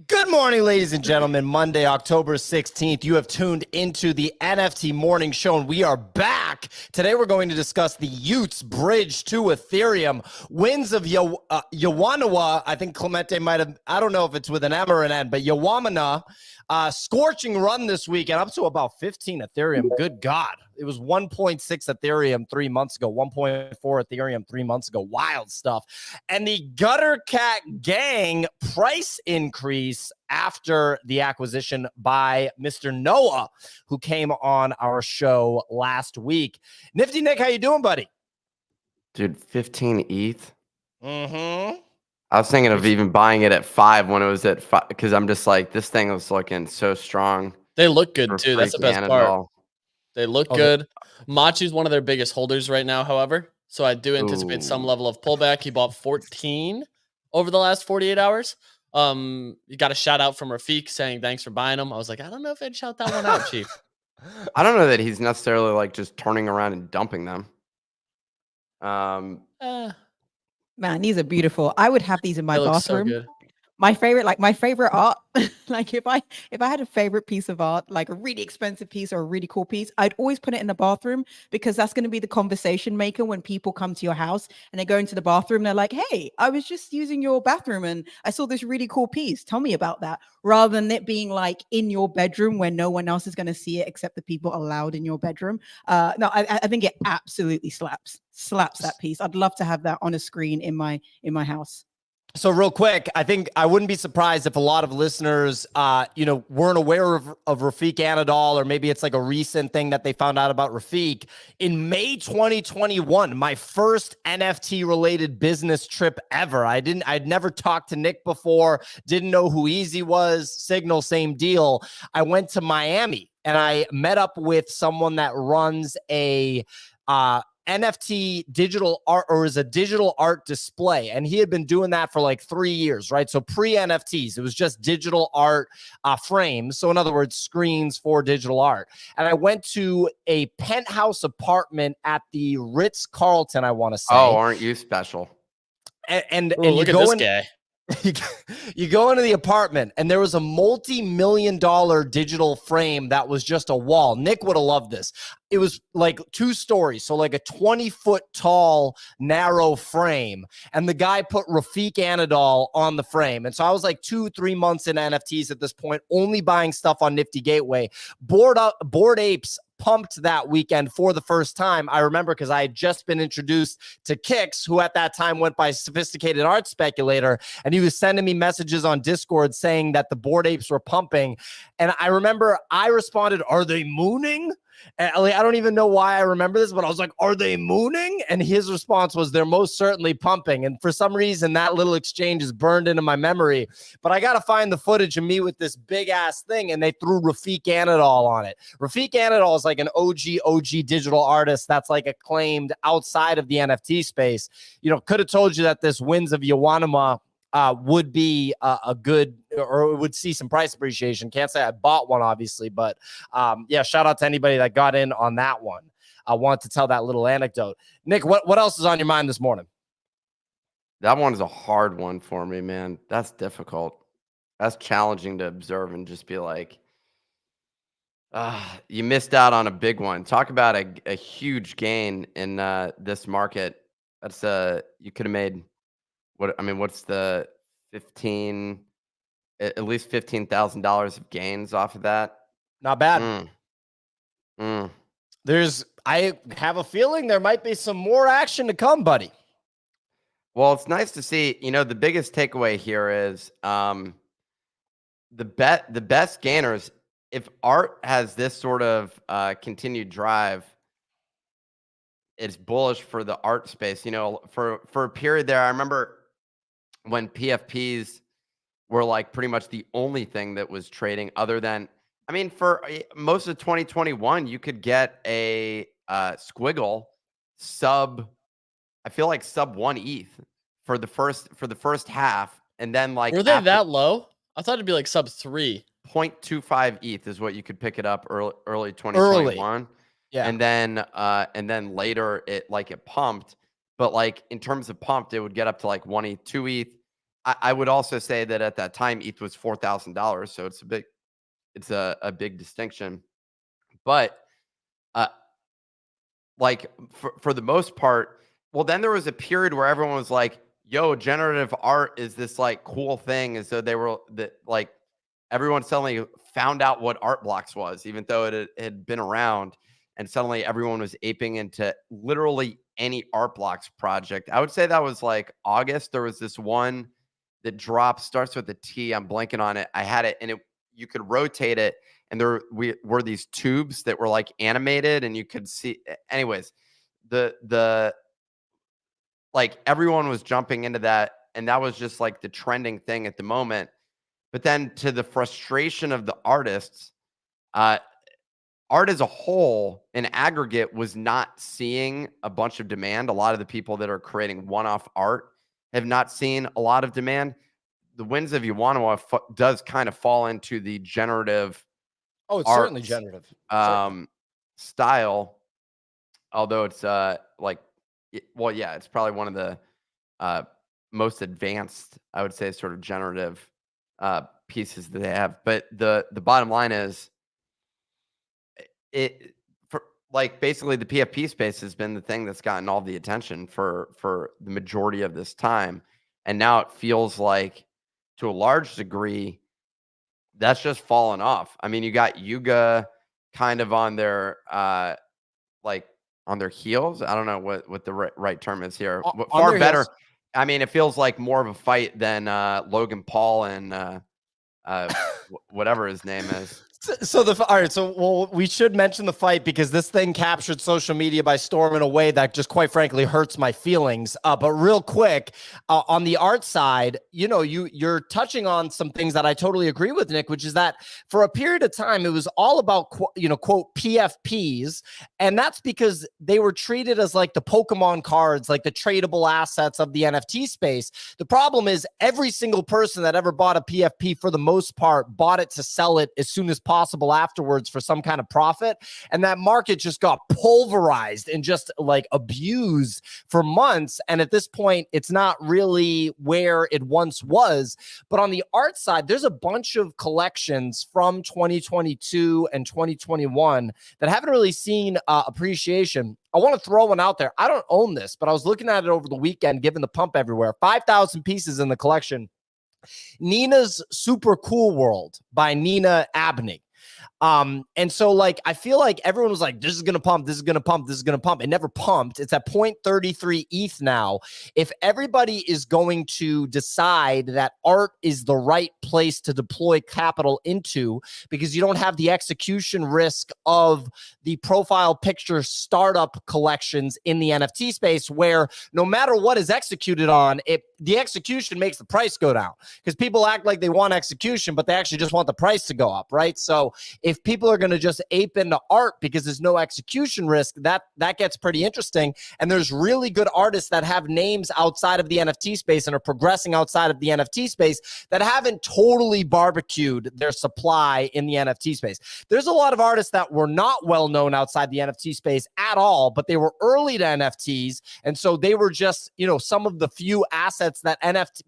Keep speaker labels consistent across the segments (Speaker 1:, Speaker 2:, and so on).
Speaker 1: Good morning, ladies and gentlemen. Monday, October 16th. You have tuned into the NFT Morning Show, and we are back. Today, we're going to discuss the Utes bridge to Ethereum. Wins of Yawanawa. I think Clemente might have, I don't know if it's with an M or an N, but Yawanawa. Scorching run this week and up to about 15 Ethereum. Good God. It was 1.6 Ethereum 3 months ago, 1.4 Ethereum 3 months ago. Wild stuff. And the Gutter Cat Gang price increase after the acquisition by Mr. Noah, who came on our show last week. Nifty Nick, how you doing, buddy?
Speaker 2: Dude, 15 ETH.
Speaker 1: Mm-hmm.
Speaker 2: I was thinking of even buying it at 5 when it was at 5 because I'm just like, this thing was looking so strong.
Speaker 3: They look good too. That's the best part. They look good. Machi's one of their biggest holders right now, however. So I do anticipate some level of pullback. He bought 14 over the last 48 hours. You got a shout out from Rafiq saying thanks for buying them. I was like, I don't know if I'd shout that one out, Chief.
Speaker 2: I don't know that he's necessarily like just turning around and dumping them.
Speaker 4: Man, these are beautiful. I would have these in my bathroom.
Speaker 3: So good.
Speaker 4: My favorite art. Like if I had a favorite piece of art, like a really expensive piece or a really cool piece, I'd always put it in the bathroom because that's going to be the conversation maker when people come to your house and they go into the bathroom. And they're like, "Hey, I was just using your bathroom and I saw this really cool piece. Tell me about that." Rather than it being like in your bedroom where no one else is going to see it except the people allowed in your bedroom. No, I think it absolutely slaps that piece. I'd love to have that on a screen in my house.
Speaker 1: So real quick, I think I wouldn't be surprised if a lot of listeners, weren't aware of Rafiq Anadol, or maybe it's like a recent thing that they found out about Rafiq. In May 2021, my first NFT related business trip ever. I'd never talked to Nick before, didn't know who Easy was, Signal, same deal. I went to Miami and I met up with someone that runs a, NFT digital art, or is a digital art display. And he had been doing that for like 3 years, right? So pre-NFTs, it was just digital art frames. So in other words, screens for digital art. And I went to a penthouse apartment at the Ritz-Carlton, I want to say.
Speaker 2: Oh, aren't you special?
Speaker 1: And
Speaker 3: look
Speaker 1: you
Speaker 3: at
Speaker 1: go
Speaker 3: this guy.
Speaker 1: You go into the apartment and there was a multi-million-dollar digital frame that was just a wall. Nick would have loved this. It was like 2 stories, so like a 20-foot tall, narrow frame. And the guy put Rafiq Anadol on the frame. And so I was like 2-3 months in NFTs at this point, only buying stuff on Nifty Gateway. Bored Apes pumped that weekend for the first time. I remember because I had just been introduced to Kix, who at that time went by Sophisticated Art Speculator, and he was sending me messages on Discord saying that the Bored Apes were pumping. And I remember I responded, "Are they mooning?" And I don't even know why I remember this, but I was like, "Are they mooning?" And his response was, "They're most certainly pumping." And for some reason, that little exchange is burned into my memory. But I got to find the footage of me with this big ass thing, and they threw Rafiq Anadol on it. Rafiq Anadol is like an OG digital artist that's like acclaimed outside of the NFT space. Could have told you that this Wins of Yawanawa would be a good, or would see some price appreciation. Can't say I bought one, obviously, but yeah, shout out to anybody that got in on that one. I want to tell that little anecdote. Nick, what else is on your mind this morning?
Speaker 2: That one is a hard one for me, man. That's difficult. That's challenging to observe and just be like, you missed out on a big one. Talk about a huge gain in this market. That's you could have made what's the 15, at least $15,000 of gains off of that?
Speaker 1: Not bad. I have a feeling there might be some more action to come, buddy.
Speaker 2: Well, it's nice to see, the biggest takeaway here is the best gainers, if art has this sort of continued drive, it's bullish for the art space. For a period there, I remember when PFPs were like pretty much the only thing that was trading, other than, for most of 2021, you could get a squiggle sub 1 ETH for the first half, and then like
Speaker 3: were they that low? I thought it'd be like sub 3.
Speaker 2: 0.25 ETH is what you could pick it up early 2021.
Speaker 1: Yeah,
Speaker 2: and then later it pumped. But like in terms of pumped, it would get up to like 1 ETH, 2 ETH. I would also say that at that time, ETH was $4,000. So it's a big distinction. But like for the most part, well, then there was a period where everyone was like, yo, generative art is this like cool thing. And so like everyone suddenly found out what art blocks was, even though it had been around. And suddenly everyone was aping into literally any art blocks project. I would say that was like August. There was this one that dropped, starts with a T. I'm blanking on it. I had it, and you could rotate it, and there were these tubes that were like animated, and you could see. Anyways, the like everyone was jumping into that, and that was just like the trending thing at the moment. But then, to the frustration of the artists, art as a whole, in aggregate, was not seeing a bunch of demand. A lot of the people that are creating one-off art have not seen a lot of demand. The Winds of Yawanawa does kind of fall into the generative.
Speaker 1: Oh, it's certainly generative.
Speaker 2: Style, although it's well, yeah, it's probably one of the most advanced, I would say, sort of generative pieces that they have. But the bottom line is, basically the PFP space has been the thing that's gotten all the attention for the majority of this time, and now it feels like, to a large degree, that's just fallen off. I mean, you got Yuga kind of on their on their heels. I don't know what the right term is here. Far better. Heels. I mean, it feels like more of a fight than Logan Paul and whatever his name is.
Speaker 1: So all right. So, well, we should mention the fight because this thing captured social media by storm in a way that just, quite frankly, hurts my feelings. But real quick, on the art side, you're touching on some things that I totally agree with, Nick, which is that for a period of time, it was all about, quote, PFPs. And that's because they were treated as like the Pokemon cards, like the tradable assets of the NFT space. The problem is every single person that ever bought a PFP, for the most part, bought it to sell it as soon as possible afterwards for some kind of profit. And that market just got pulverized and just like abused for months. And at this point, it's not really where it once was. But on the art side, there's a bunch of collections from 2022 and 2021 that haven't really seen appreciation. I want to throw one out there. I don't own this, but I was looking at it over the weekend, given the pump everywhere. 5,000 pieces in the collection. Nina's Super Cool World by Nina Abney. And so like, I feel like everyone was like, this is going to pump, this is going to pump, this is going to pump. It never pumped. It's at 0.33 ETH now. If everybody is going to decide that art is the right place to deploy capital into, because you don't have the execution risk of the profile picture startup collections in the NFT space, where no matter what is executed on, the execution makes the price go down, because people act like they want execution, but they actually just want the price to go up, right? So if people are going to just ape into art because there's no execution risk, that gets pretty interesting. And there's really good artists that have names outside of the NFT space and are progressing outside of the NFT space that haven't totally barbecued their supply in the NFT space. There's a lot of artists that were not well known outside the NFT space at all, but they were early to NFTs. And so they were just, some of the few assets that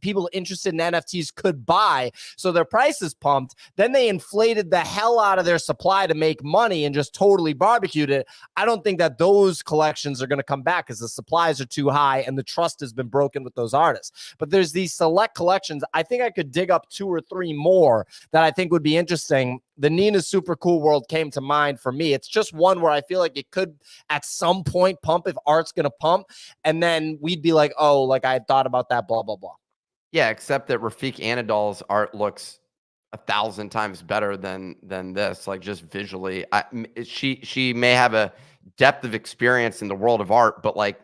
Speaker 1: people interested in NFTs could buy. So their prices pumped. Then they inflated the hell out of their supply to make money and just totally barbecued it. I don't think that those collections are going to come back because the supplies are too high and the trust has been broken with those artists. But there's these select collections. I think I could dig up 2 or 3 more that I think would be interesting. The Nina's Super Cool World came to mind for me. It's just one where I feel like it could at some point pump if art's going to pump. And then we'd be like, oh, like I had thought about that, blah, blah, blah.
Speaker 2: Yeah, except that Rafiq Anadol's art looks 1,000 times better than this, like just visually. She may have a depth of experience in the world of art, but I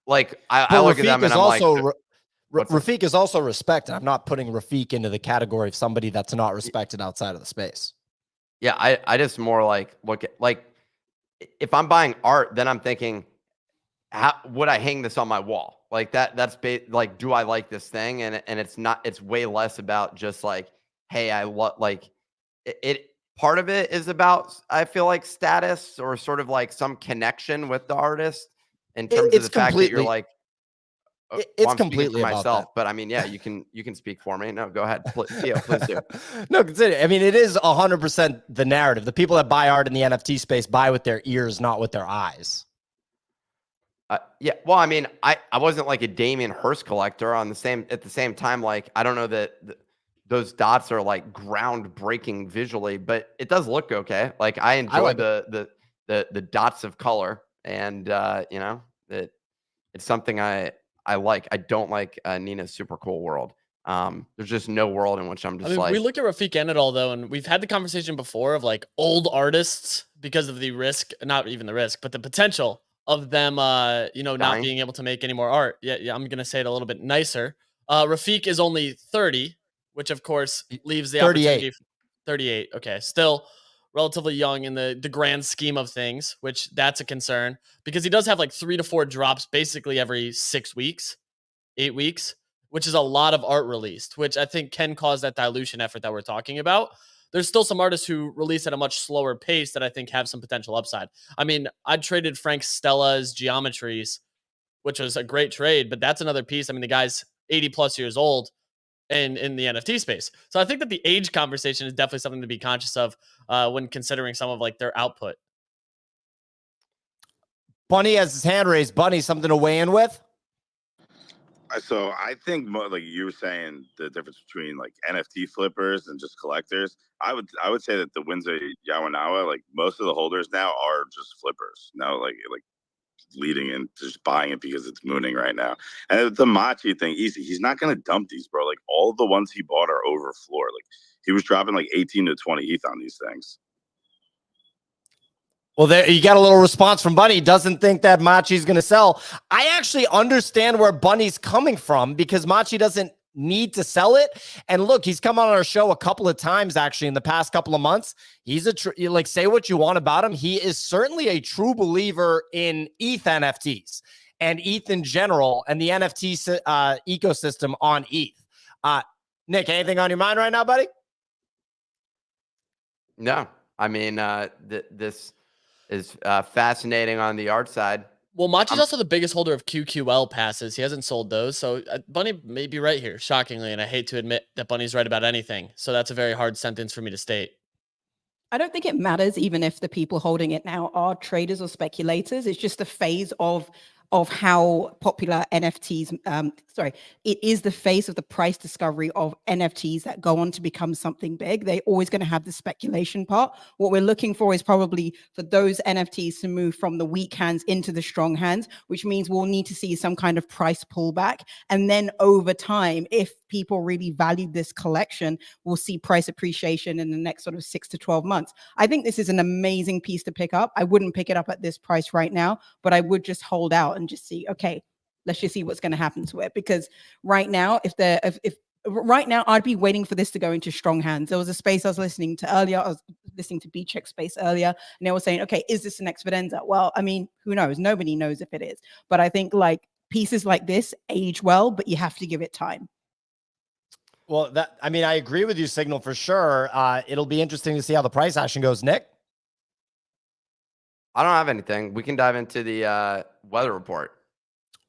Speaker 2: look at them and I'm like,
Speaker 1: Rafiq is also respected. I'm not putting Rafiq into the category of somebody that's not respected outside of the space.
Speaker 2: Yeah, I just more look at if I'm buying art, then I'm thinking, how would I hang this on my wall? Like that's do I like this thing? And it's way less about just like, hey, I love it. Part of it is about, I feel like, status or sort of like some connection with the artist in terms of the fact that you're like,
Speaker 1: It's
Speaker 2: I'm
Speaker 1: completely
Speaker 2: speaking for
Speaker 1: about
Speaker 2: myself,
Speaker 1: that.
Speaker 2: but I mean, yeah, you can speak for me. No, go ahead. Theo, please do.
Speaker 1: No, consider. I mean, it is 100% the narrative. The people that buy art in the NFT space buy with their ears, not with their eyes.
Speaker 2: Yeah, well, I mean, I wasn't like a Damien Hirst collector at the same time. Like, I don't know that those dots are like groundbreaking visually, but it does look okay. Like, I enjoy
Speaker 1: like
Speaker 2: the dots of color, and you know, that it's something I like. I don't like Nina's super cool world. There's just no world in which I'm just
Speaker 3: we look at Rafiq Anadol though, and we've had the conversation before of like old artists because of the risk, not even the risk, but the potential of them, you know, not being able to make any more art. Yeah, I'm gonna say it a little bit nicer. Rafiq is only 30, which of course leaves the
Speaker 1: 38.
Speaker 3: opportunity. 38. Okay, still relatively young in the grand scheme of things, which that's a concern because he does have like 3 to 4 drops basically every 6 weeks, 8 weeks, which is a lot of art released, which I think can cause that dilution effort that we're talking about. There's still some artists who release at a much slower pace that I think have some potential upside. I mean, I traded Frank Stella's Geometries, which was a great trade, but that's another piece. I mean, the guy's 80 plus years old in the NFT space. So I think that the age conversation is definitely something to be conscious of when considering some of like their output.
Speaker 1: Bunny has his hand raised. Bunny, something to weigh in with?
Speaker 5: So I think like you were saying, the difference between like NFT flippers and just collectors. I would say that the Windsor Yawanawa, like most of the holders now are just flippers. Now, like leading in just buying it because it's mooning right now. And the Machi thing, easy. He's not gonna dump these, bro. Like all of the ones he bought are over floor. Like he was dropping like 18 to 20 ETH on these things.
Speaker 1: Well, there you got a little response from Bunny. He doesn't think that Machi's going to sell. I actually understand where Bunny's coming from because Machi doesn't need to sell it. And look, he's come on our show a couple of times actually in the past couple of months. He's like, say what you want about him. He is certainly a true believer in ETH NFTs and ETH in general and the NFT ecosystem on ETH. Nick, anything on your mind right now, buddy?
Speaker 2: No, I mean, this is fascinating on the art side.
Speaker 3: Well, Machi's also the biggest holder of QQL passes. He hasn't sold those. So Bunny may be right here, shockingly. And I hate to admit that Bunny's right about anything. So that's a very hard sentence for me to state.
Speaker 4: I don't think it matters even if the people holding it now are traders or speculators. It's just the phase of how popular NFTs, it is the phase of the price discovery of NFTs that go on to become something big. They're always going to have the speculation part. What we're looking for is probably for those NFTs to move from the weak hands into the strong hands, which means we'll need to see some kind of price pullback. And then over time, if people really value this collection, we'll see price appreciation in the next sort of 6 to 12 months. I think this is an amazing piece to pick up. I wouldn't pick it up at this price right now, but I would just hold out and just see, okay, let's just see what's going to happen to it. Because right now, right now, I'd be waiting for this to go into strong hands. There was a space I was listening to earlier. I was listening to B-Check space earlier, and they were saying, okay, is this the next Fidenza? Well, I mean, who knows? Nobody knows if it is. But I think like pieces like this age well, but you have to give it time.
Speaker 1: Well, I mean, I agree with you, Signal, for sure. It'll be interesting to see how the price action goes. Nick?
Speaker 2: I don't have anything. We can dive into the weather report.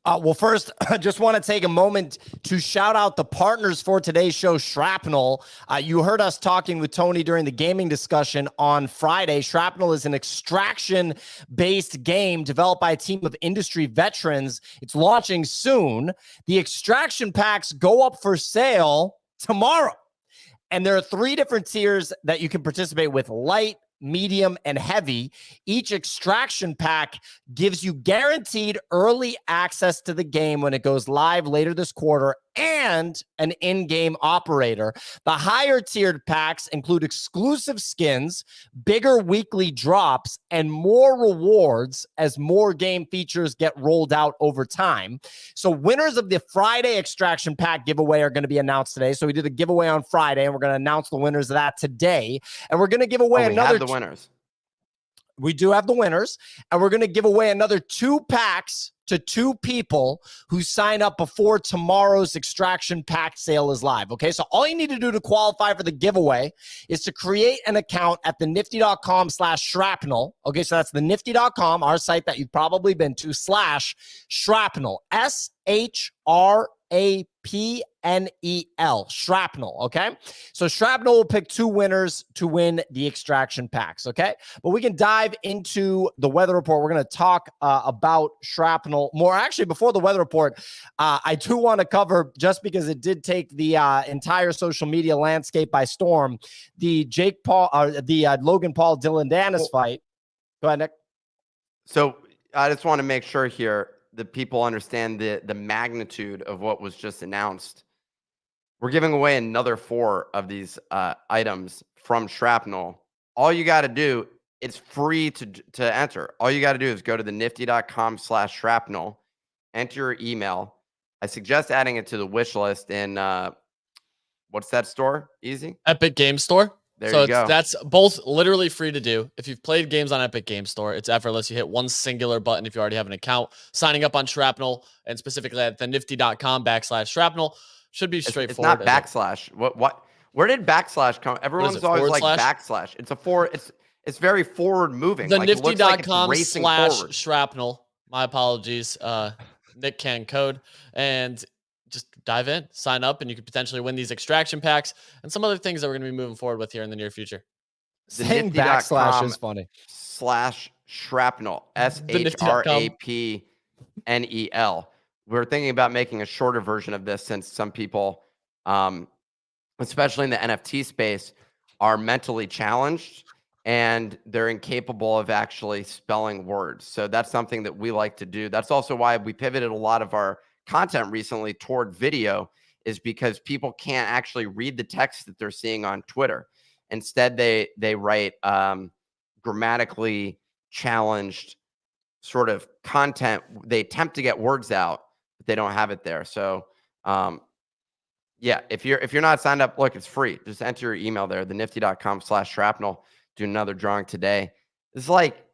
Speaker 1: Well, first, I just want to take a moment to shout out the partners for today's show, Shrapnel. You heard us talking with Tony during the gaming discussion on Friday. Shrapnel is an extraction-based game developed by a team of industry veterans. It's launching soon. The extraction packs go up for sale tomorrow. And there are 3 different tiers that you can participate with: light, medium, and heavy. Each extraction pack gives you guaranteed early access to the game when it goes live later this quarter and an in-game operator. The higher tiered packs include exclusive skins, bigger weekly drops, and more rewards as more game features get rolled out over time. So winners of the Friday extraction pack giveaway are going to be announced today. So we did a giveaway on Friday, and we're going to announce the winners of that today. And we're going to give away another...
Speaker 2: winners.
Speaker 1: We do have the winners, and we're going to give away another 2 packs to 2 people who sign up before tomorrow's extraction pack sale is live. Okay, so all you need to do to qualify for the giveaway is to create an account at the nifty.com/shrapnel. Okay, so that's the nifty.com, our site that you've probably been to, /shrapnel, SHRAPNEL, shrapnel. Okay, so Shrapnel will pick 2 winners to win the extraction packs. Okay, but we can dive into the weather report. We're going to talk about Shrapnel more. Actually, before the weather report, I do want to cover, just because it did take the entire social media landscape by storm, the Logan Paul Dillon Danis fight. Go ahead, Nick.
Speaker 2: So I just want to make sure here that people understand the magnitude of what was just announced. We're giving away another 4 of these items from Shrapnel. All you got to do, it's free to enter. All you got to do is go to the nifty.com/shrapnel, enter your email. I suggest adding it to the wish list in what's that store? Easy?
Speaker 3: Epic Game Store.
Speaker 2: There
Speaker 3: so
Speaker 2: you go.
Speaker 3: That's both literally free to do. If you've played games on Epic Game Store, it's effortless. You hit one singular button if you already have an account. Signing up on Shrapnel, and specifically at the nifty.com/shrapnel, should be straightforward.
Speaker 2: It's not backslash. What? Where did backslash come? Everyone's always like backslash. It's very forward moving.
Speaker 3: The
Speaker 2: like,
Speaker 3: nifty.com/shrapnel. My apologies. Nick can code, and just dive in, sign up, and you could potentially win these extraction packs and some other things that we're going to be moving forward with here in the near future.
Speaker 1: Saying backslash is funny.
Speaker 2: /shrapnel, SHRAPNEL. We're thinking about making a shorter version of this, since some people, especially in the NFT space, are mentally challenged and they're incapable of actually spelling words. So that's something that we like to do. That's also why we pivoted a lot of our content recently toward video, is because people can't actually read the text that they're seeing on Twitter. Instead, they write grammatically challenged sort of content. They attempt to get words out, but they don't have it there. So yeah, if you're not signed up, look, it's free. Just enter your email there, the nifty.com/shrapnel. Do another drawing today. It's like,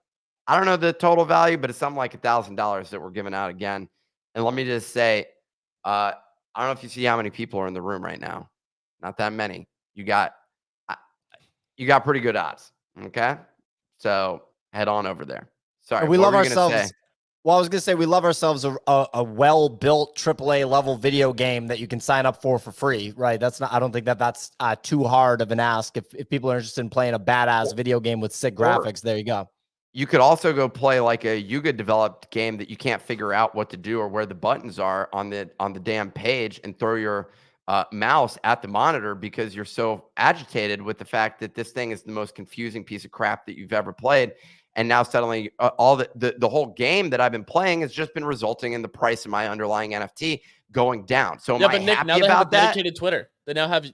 Speaker 2: I don't know the total value, but it's something like $1,000 that we're giving out again. And let me just say, I don't know if you see how many people are in the room right now. Not that many. You got pretty good odds. Okay, so head on over there. Sorry,
Speaker 1: we love ourselves. Well, I was going to say, we love ourselves a well-built AAA level video game that you can sign up for free, right? That's not, I don't think that's too hard of an ask. If people are interested in playing a badass video game with sick graphics, there you go.
Speaker 2: You could also go play like a Yuga developed game that you can't figure out what to do or where the buttons are on the damn page, and throw your mouse at the monitor because you're so agitated with the fact that this thing is the most confusing piece of crap that you've ever played. And now suddenly all the whole game that I've been playing has just been resulting in the price of my underlying NFT going down. So
Speaker 3: yeah, but Nick, now they have a dedicated Twitter. They now have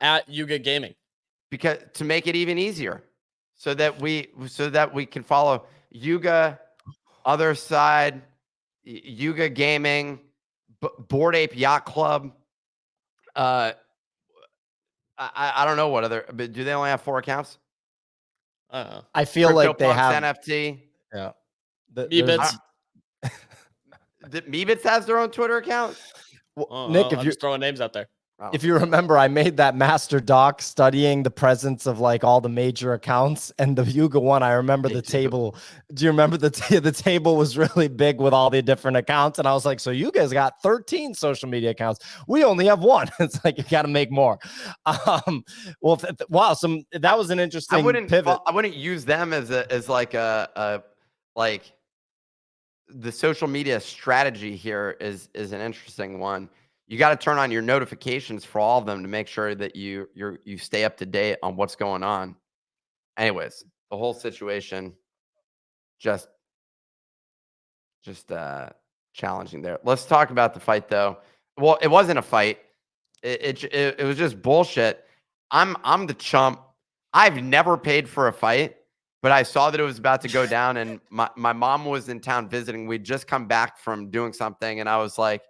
Speaker 3: at Yuga Gaming,
Speaker 2: because to make it even easier, so that we can follow Yuga, other side, Yuga Gaming, Bored Ape Yacht Club. I don't know what other, but do they only have 4 accounts?
Speaker 1: I feel like they have
Speaker 2: NFT.
Speaker 1: Yeah.
Speaker 3: Meebits.
Speaker 2: Meebits has their own Twitter account.
Speaker 1: Nick, if
Speaker 3: I'm just throwing names out there.
Speaker 1: If you remember, I made that master doc studying the presence of like all the major accounts, and the Yuga one, I remember the table. Do you remember the table was really big with all the different accounts? And I was like, so you guys got 13 social media accounts. We only have 1. It's like, you got to make more. Well, wow. That was an interesting pivot.
Speaker 2: I wouldn't use them as like the social media strategy here is an interesting one. You got to turn on your notifications for all of them to make sure that you stay up to date on what's going on. Anyways, the whole situation just challenging there. Let's talk about the fight though. Well, it wasn't a fight. It was just bullshit. I'm the chump. I've never paid for a fight, but I saw that it was about to go down, and my mom was in town visiting. We'd just come back from doing something, and I was like,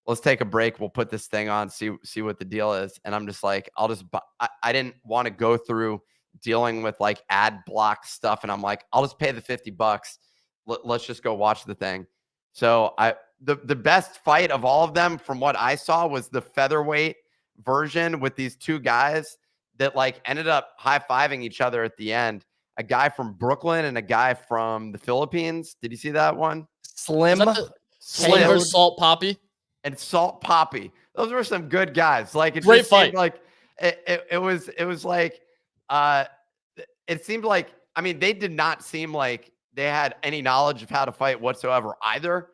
Speaker 2: let's take a break. We'll put this thing on, see what the deal is. And I'm just like, I didn't want to go through dealing with like ad block stuff. And I'm like, I'll just pay the $50. Let's just go watch the thing. So the best fight of all of them, from what I saw, was the featherweight version with these two guys that like ended up high-fiving each other at the end. A guy from Brooklyn and a guy from the Philippines. Did you see that one?
Speaker 1: Slim
Speaker 3: versus Salt Poppy
Speaker 2: and Salt Poppy. Those were some good guys. Like, it
Speaker 3: great
Speaker 2: just
Speaker 3: fight.
Speaker 2: seemed like it was like it seemed like, I mean, they did not seem like they had any knowledge of how to fight whatsoever either,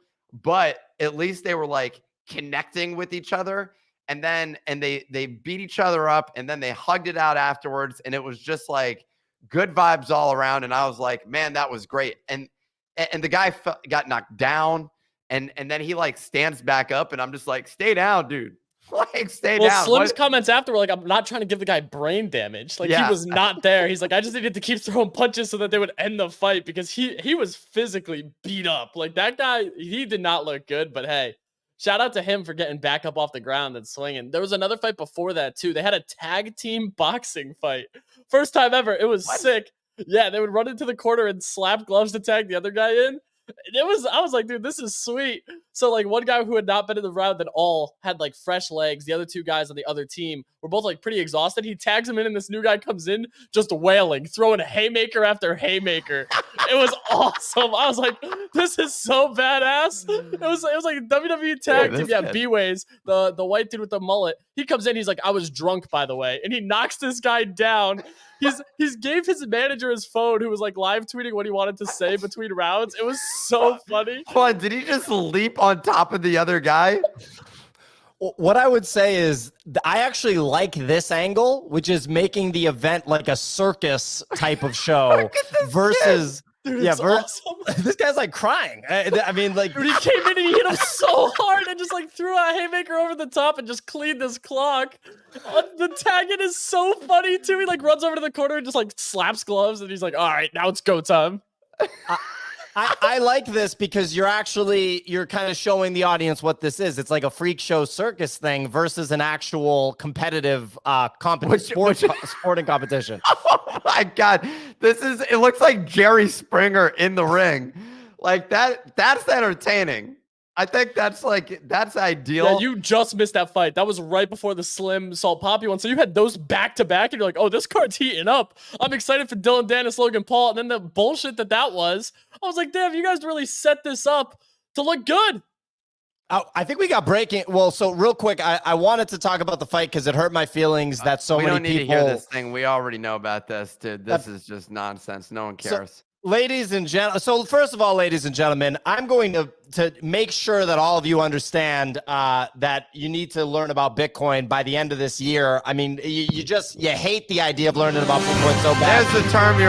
Speaker 2: but at least they were like connecting with each other. And they beat each other up, and then they hugged it out afterwards, and it was just like good vibes all around. And I was like, man, that was great. And the guy got knocked down, and then he like stands back up, and I'm just like, stay down, dude. Like, stay down.
Speaker 3: Slim's comments after were like, I'm not trying to give the guy brain damage. Like, he was not there. He's like, I just needed to keep throwing punches so that they would end the fight, because he was physically beat up. Like, that guy, he did not look good. But hey, shout out to him for getting back up off the ground and swinging. There was another fight before that too. They had a tag team boxing fight. First time ever. It was sick. Yeah, they would run into the corner and slap gloves to tag the other guy in. I was like, dude, this is sweet. So like, one guy who had not been in the round at all had like fresh legs. The other two guys on the other team were both like pretty exhausted. He tags him in, and this new guy comes in just wailing, throwing haymaker after haymaker. It was awesome. I was like, this is so badass. It was like WWE tag team. Yeah, B-Ways, the white dude with the mullet. He comes in, he's like, I was drunk, by the way. And he knocks this guy down. He's gave his manager his phone, who was like live tweeting what he wanted to say between rounds. It was so funny.
Speaker 2: Hold on, did he just leap on top of the other guy?
Speaker 1: What I would say is I actually like this angle, which is making the event like a circus type of show versus.
Speaker 3: Dude, awesome.
Speaker 1: This guy's like crying. I mean, like,
Speaker 3: dude, he came in and he hit him so hard and just like threw a haymaker over the top and just cleaned this clock. The tag-in is so funny too. He like runs over to the corner and just like slaps gloves, and he's like, all right, now it's go time.
Speaker 1: I like this because you're kind of showing the audience what this is. It's like a freak show circus thing versus an actual competitive sporting competition.
Speaker 2: Oh my God. It looks like Jerry Springer in the ring. Like that's entertaining. I think that's ideal.
Speaker 3: Yeah, you just missed that fight. That was right before the Slim Salt Poppy one. So you had those back to back, and you're like, oh, this card's heating up. I'm excited for Dillon, Danis, Logan, Paul. And then the bullshit that was, I was like, damn, you guys really set this up to look good.
Speaker 1: I think we got breaking. Well, so real quick, I wanted to talk about the fight because it hurt my feelings that so many people. We don't need to
Speaker 2: hear this thing. We already know about this, dude. This is just nonsense. No one cares.
Speaker 1: Ladies and gentlemen, so first of all, ladies and gentlemen, I'm going to make sure that all of you understand that you need to learn about Bitcoin by the end of this year. I mean, you hate the idea of learning about Bitcoin so bad.
Speaker 2: There's the term the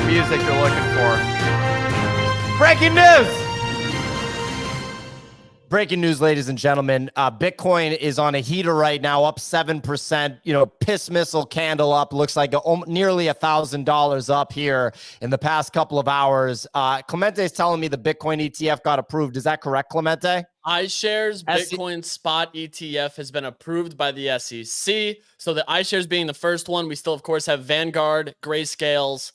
Speaker 2: music you're looking for. Breaking news!
Speaker 1: Breaking news, ladies and gentlemen. Bitcoin is on a heater right now, up 7%. Piss missile candle up. Looks like nearly $1,000 up here in the past couple of hours. Clemente is telling me the Bitcoin ETF got approved. Is that correct, Clemente?
Speaker 3: iShares Bitcoin Spot ETF has been approved by the SEC. So the iShares being the first one, we still, of course, have Vanguard, Grayscales.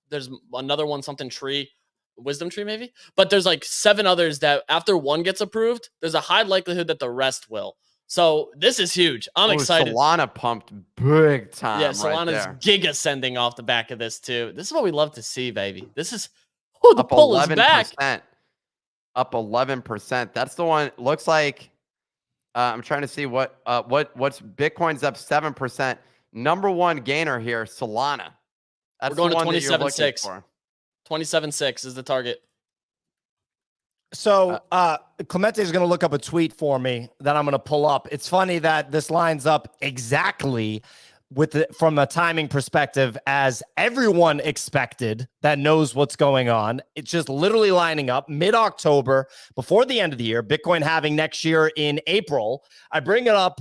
Speaker 3: There's another one, something Tree. Wisdom Tree maybe, but there's like 7 others that after one gets approved, there's a high likelihood that the rest will. So this is huge. I'm excited.
Speaker 2: Solana pumped big time.
Speaker 3: Yeah, Solana's giga sending off the back of this too. This is what we love to see, baby. This is the pull is back.
Speaker 2: Up 11%. That's the one. Looks like I'm trying to see what's Bitcoin's up 7%. Number one gainer here, Solana. That's
Speaker 3: We're going
Speaker 2: the one
Speaker 3: to
Speaker 2: 27.6.
Speaker 3: 27.6 is the target.
Speaker 1: So Clemente is going to look up a tweet for me that I'm going to pull up. It's funny that this lines up exactly from a timing perspective as everyone expected that knows what's going on. It's just literally lining up mid-October before the end of the year, Bitcoin having next year in April. I bring it up.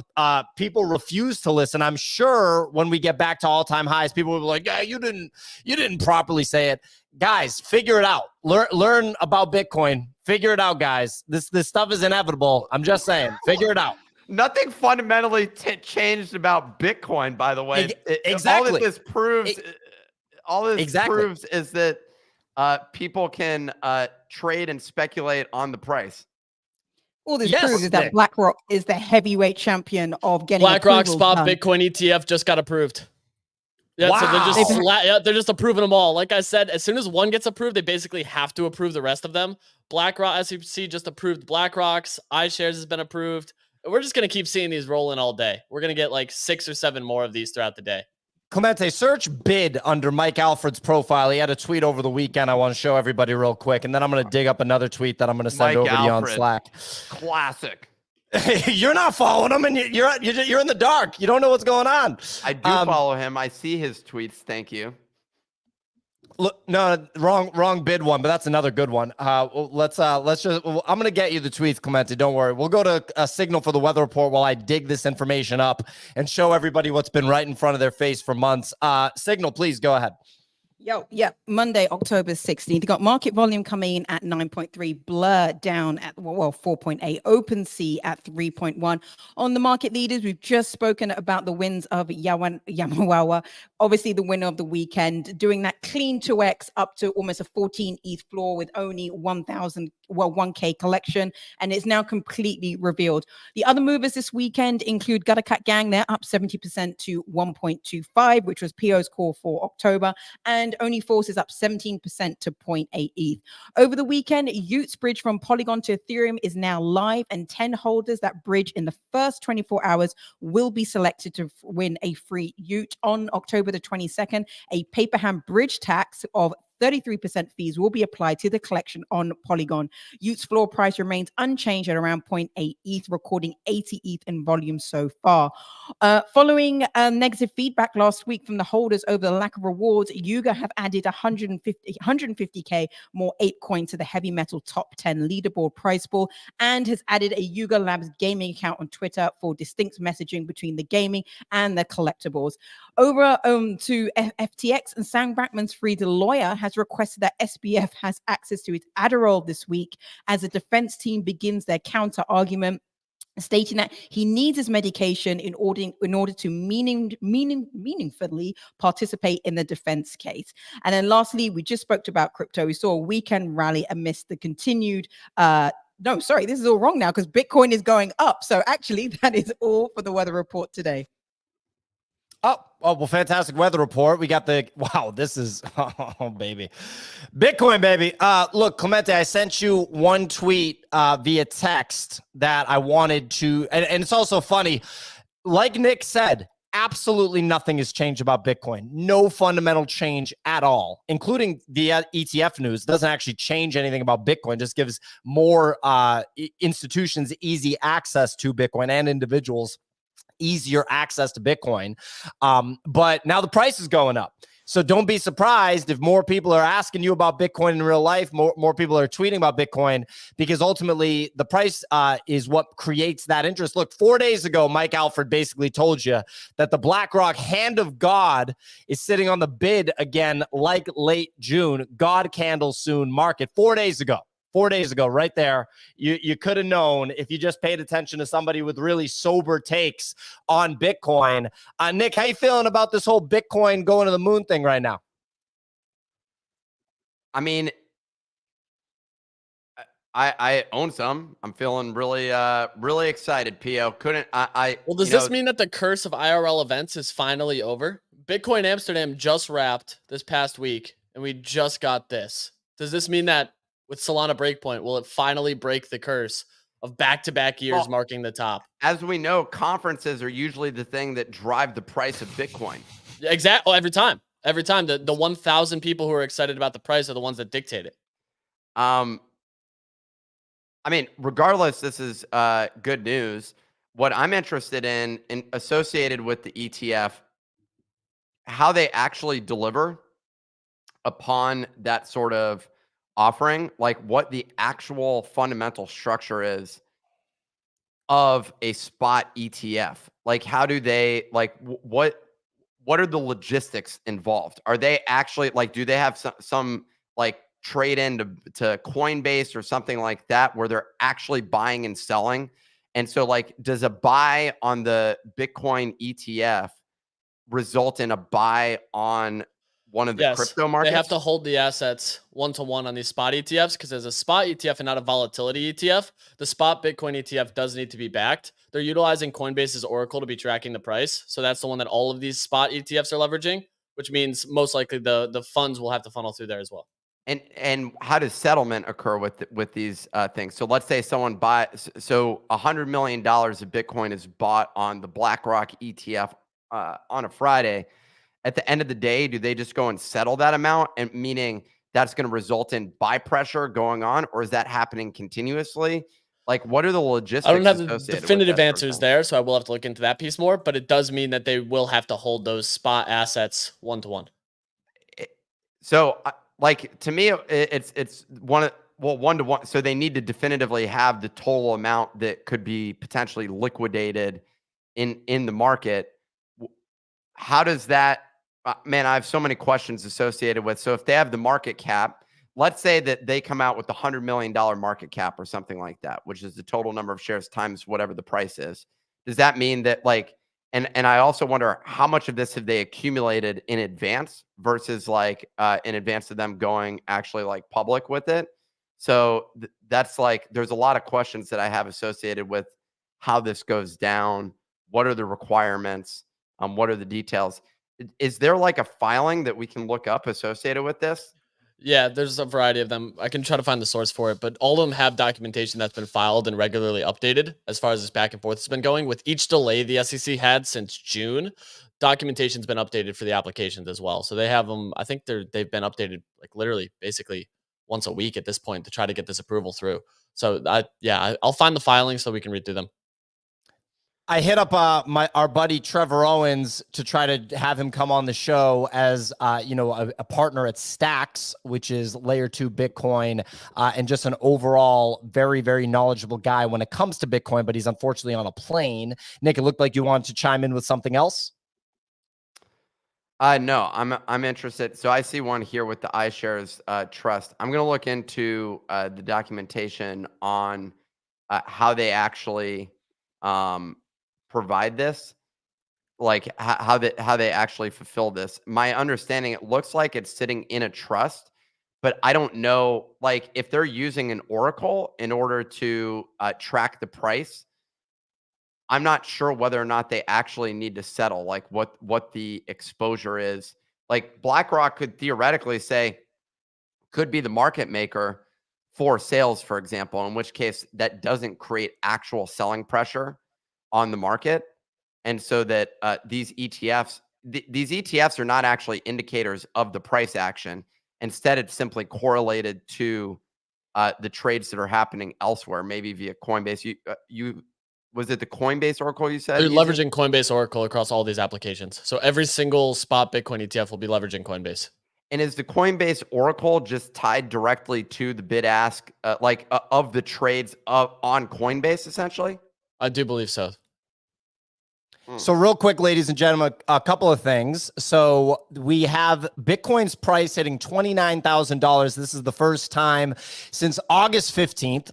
Speaker 1: People refuse to listen. I'm sure when we get back to all-time highs, people will be like, yeah, you didn't properly say it. Guys, figure it out. Learn about Bitcoin. Figure it out, guys. This stuff is inevitable. I'm just saying, figure it out.
Speaker 2: Nothing fundamentally changed about Bitcoin, by the way.
Speaker 1: Exactly.
Speaker 2: All this proves is that people can trade and speculate on the price.
Speaker 4: All this
Speaker 1: Yes,
Speaker 4: proves is that
Speaker 1: Nick.
Speaker 4: BlackRock is the heavyweight champion of getting
Speaker 3: BlackRock
Speaker 4: approvals
Speaker 3: spot
Speaker 4: done.
Speaker 3: Bitcoin ETF just got approved. Yeah, so
Speaker 1: Wow.
Speaker 3: they're just approving them all. Like I said, as soon as one gets approved, they basically have to approve the rest of them. BlackRock, as you see, just approved BlackRock's. iShares has been approved. We're just gonna keep seeing these rolling all day. We're gonna get like 6 or 7 more of these throughout the day.
Speaker 1: Clemente, search bid under Mike Alfred's profile. He had a tweet over the weekend I want to show everybody real quick, and then I'm going to dig up another tweet that I'm going to send
Speaker 2: Mike
Speaker 1: over to you on
Speaker 2: Alfred.
Speaker 1: Slack.
Speaker 2: Classic.
Speaker 1: You're not following him, and you're in the dark. You don't know what's going on.
Speaker 2: I do follow him. I see his tweets. Thank you.
Speaker 1: Look, no, wrong bid one, but that's another good one. Let's just. I'm gonna get you the tweets, Clemente. Don't worry. We'll go to a Signal for the weather report while I dig this information up and show everybody what's been right in front of their face for months. Signal, please go ahead.
Speaker 4: Monday, October 16th. You got market volume coming in at 9.3, Blur down at 4.8, OpenSea at 3.1. On the market leaders, we've just spoken about the wins of Yawanawa, obviously the winner of the weekend, doing that clean 2x up to almost a 14 ETH floor with only 1K collection, and it's now completely revealed. The other movers this weekend include Guttercat Gang. They're up 70% to 1.25, which was PO's call for October, and Only Force is up 17% to 0.8 ETH. Over the weekend, Utes bridge from Polygon to Ethereum is now live, and 10 holders that bridge in the first 24 hours will be selected to win a free Ute. On October the 22nd, a paper hand bridge tax of 33% fees will be applied to the collection on Polygon. Ute's floor price remains unchanged at around 0.8 ETH, recording 80 ETH in volume so far. Following negative feedback last week from the holders over the lack of rewards, Yuga have added 150K more ape coins to the heavy metal top 10 leaderboard price pool, and has added a Yuga Labs gaming account on Twitter for distinct messaging between the gaming and the collectibles. Over to FTX, and Sam Bankman-Fried's lawyer has requested that SBF has access to its Adderall this week as the defense team begins their counter argument, stating that he needs his medication in order to meaningfully participate in the defense case. And then lastly, we just spoke about crypto. We saw a weekend rally amidst the continued no, sorry, this is all wrong now because Bitcoin is going up. So actually, that is all for the weather report today.
Speaker 1: Oh, well, fantastic weather report. We got this is, oh, baby. Bitcoin, baby. Look, Clemente, I sent you one tweet via text that I wanted to, and it's also funny. Like Nick said, absolutely nothing has changed about Bitcoin. No fundamental change at all, including the ETF news. It doesn't actually change anything about Bitcoin. Just gives more institutions easy access to Bitcoin and individuals easier access to Bitcoin. But now the price is going up. So don't be surprised if more people are asking you about Bitcoin in real life, more people are tweeting about Bitcoin, because ultimately the price is what creates that interest. Look, 4 days ago, Mike Alfred basically told you that the BlackRock hand of God is sitting on the bid again, like late June. God candle soon market. 4 days ago. 4 days ago, right there, you could have known if you just paid attention to somebody with really sober takes on Bitcoin. Nick, how you feeling about this whole Bitcoin going to the moon thing right now?
Speaker 2: I mean, I own some. I'm feeling really really excited. PO
Speaker 3: Well, does this mean that the curse of IRL events is finally over? Bitcoin Amsterdam just wrapped this past week, and we just got this. Does this mean that with Solana Breakpoint, will it finally break the curse of back-to-back years marking the top?
Speaker 2: As we know, conferences are usually the thing that drive the price of Bitcoin.
Speaker 3: Exactly. Every time. The 1,000 people who are excited about the price are the ones that dictate it.
Speaker 2: I mean, regardless, this is good news. What I'm interested in associated with the ETF, how they actually deliver upon that sort of offering, like what the actual fundamental structure is of a spot ETF. Like, how do they, like, what are the logistics involved? Are they actually, like, do they have some like trade in to Coinbase or something like that where they're actually buying and selling? And so, like, does a buy on the Bitcoin ETF result in a buy on one of the crypto markets?
Speaker 3: They have to hold the assets 1-to-1 on these spot ETFs because as a spot ETF and not a volatility ETF, the spot Bitcoin ETF does need to be backed. They're utilizing Coinbase's Oracle to be tracking the price. So that's the one that all of these spot ETFs are leveraging, which means most likely the funds will have to funnel through there as well.
Speaker 2: And how does settlement occur with these things? So let's say someone buys, so $100 million of Bitcoin is bought on the BlackRock ETF on a Friday. At the end of the day, do they just go and settle that amount? And meaning that's going to result in buy pressure going on, or is that happening continuously? Like, what are the logistics?
Speaker 3: I don't have the definitive answers there, so I will have to look into that piece more. But it does mean that they will have to hold those spot assets 1-to-1.
Speaker 2: So, like, to me, it's 1-to-1. So they need to definitively have the total amount that could be potentially liquidated in the market. How does that? Man, I have so many questions associated with. So if they have the market cap, let's say that they come out with the $100 million market cap or something like that, which is the total number of shares times whatever the price is. Does that mean that, like, and I also wonder how much of this have they accumulated in advance versus like in advance of them going actually like public with it? So that's like, there's a lot of questions that I have associated with how this goes down. What are the requirements? What are the details? Is there like a filing that we can look up associated with this?
Speaker 3: Yeah, there's a variety of them. I can try to find the source for it, but all of them have documentation that's been filed and regularly updated as far as this back and forth has been going. With each delay the SEC had since June, documentation's been updated for the applications as well. So they have them. I think they've been updated like literally basically once a week at this point to try to get this approval through. So I'll find the filings so we can read through them.
Speaker 1: I hit up our buddy Trevor Owens to try to have him come on the show as a partner at Stacks, which is layer 2 Bitcoin, and just an overall very, very knowledgeable guy when it comes to Bitcoin, but he's unfortunately on a plane. Nick, it looked like you wanted to chime in with something else.
Speaker 2: No, I'm interested. So I see one here with the iShares trust. I'm going to look into the documentation on how they actually provide this, like how they actually fulfill this. My understanding, it looks like it's sitting in a trust, but I don't know, like, if they're using an Oracle in order to track the price. I'm not sure whether or not they actually need to settle, like what the exposure is. Like BlackRock could theoretically say, could be the market maker for sales, for example, in which case that doesn't create actual selling pressure on the market. And so that these ETFs are not actually indicators of the price action. Instead, it's simply correlated to the trades that are happening elsewhere, maybe via Coinbase. Was it the Coinbase Oracle you said?
Speaker 3: They're leveraging Coinbase Oracle across all these applications. So every single spot Bitcoin ETF will be leveraging Coinbase.
Speaker 2: And is the Coinbase Oracle just tied directly to the bid ask, of the trades on Coinbase, essentially?
Speaker 3: I do believe so.
Speaker 1: So real quick, ladies and gentlemen, a couple of things. So we have Bitcoin's price hitting $29,000. This is the first time since August 15th.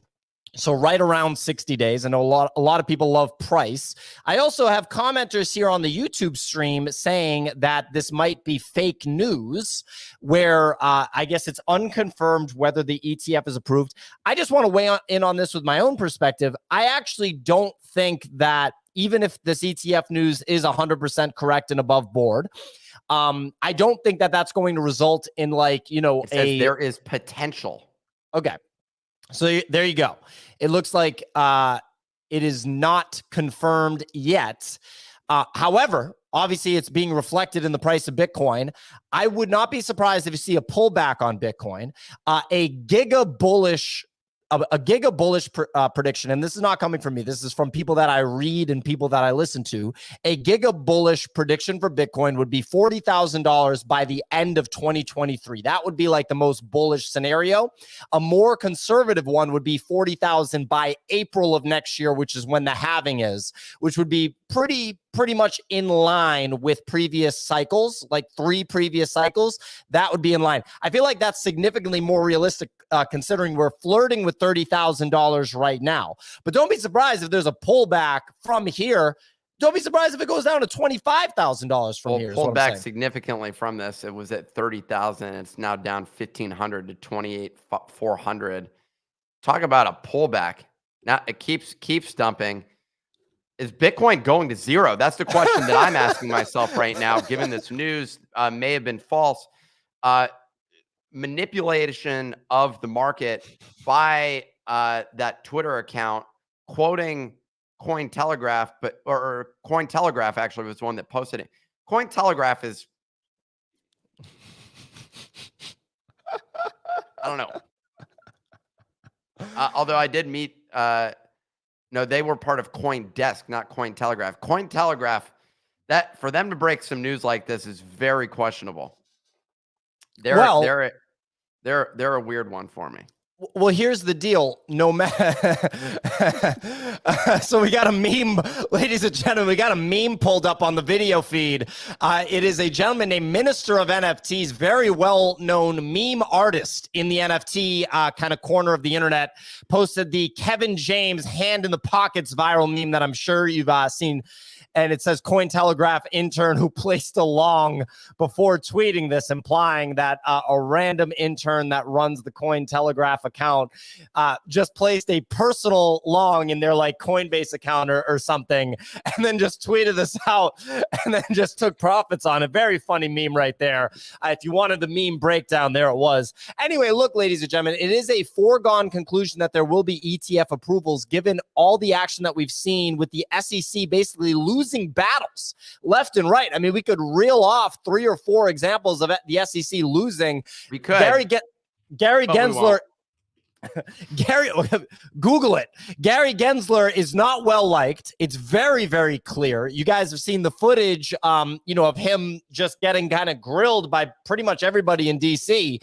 Speaker 1: So right around 60 days. I know a lot of people love price. I also have commenters here on the YouTube stream saying that this might be fake news, where I guess it's unconfirmed whether the ETF is approved. I just want to weigh in on this with my own perspective. I actually don't think that even if this ETF news is 100% correct and above board, I don't think that that's going to result in
Speaker 2: there is potential.
Speaker 1: Okay. So there you go. It looks like it is not confirmed yet. However, obviously it's being reflected in the price of Bitcoin. I would not be surprised if you see a pullback on Bitcoin, a giga bullish prediction, and this is not coming from me. This is from people that I read and people that I listen to. A giga bullish prediction for Bitcoin would be $40,000 by the end of 2023. That would be like the most bullish scenario. A more conservative one would be 40,000 by April of next year, which is when the halving is, which would be pretty much in line with previous cycles, like 3 previous cycles. That would be in line. I feel like that's significantly more realistic, considering we're flirting with $30,000 right now. But don't be surprised if there's a pullback from here. Don't be surprised if it goes down to $25,000 from here.
Speaker 2: Pulled back significantly from this. It was at 30,000. It's now down 1,500 to 28,400. Talk about a pullback. Now it keeps dumping. Is Bitcoin going to zero? That's the question that I'm asking myself right now, given this news may have been false. Manipulation of the market by that Twitter account quoting CoinTelegraph, or CoinTelegraph actually was the one that posted it. CoinTelegraph is, I don't know. Although I did meet, no, they were part of CoinDesk, not CoinTelegraph. CoinTelegraph, that for them to break some news like this is very questionable. They're a weird one for me.
Speaker 1: Well, here's the deal. No matter. So we got a meme, ladies and gentlemen. We got a meme pulled up on the video feed. It is a gentleman named Minister of NFTs, very well-known meme artist in the NFT kind of corner of the internet. Posted the Kevin James hand in the pockets viral meme that I'm sure you've seen. And it says CoinTelegraph intern who placed a long before tweeting this, implying that a random intern that runs the CoinTelegraph account just placed a personal long in their like Coinbase account or something, and then just tweeted this out and then just took profits on it. Very funny meme right there. If you wanted the meme breakdown, there it was. Anyway, look, ladies and gentlemen, it is a foregone conclusion that there will be ETF approvals given all the action that we've seen with the SEC basically losing battles left and right. I mean, we could reel off 3 or 4 examples of the SEC losing.
Speaker 2: We could.
Speaker 1: Gary Gensler. Google it. Gary Gensler is not well liked. It's very, very clear. You guys have seen the footage, of him just getting kind of grilled by pretty much everybody in DC.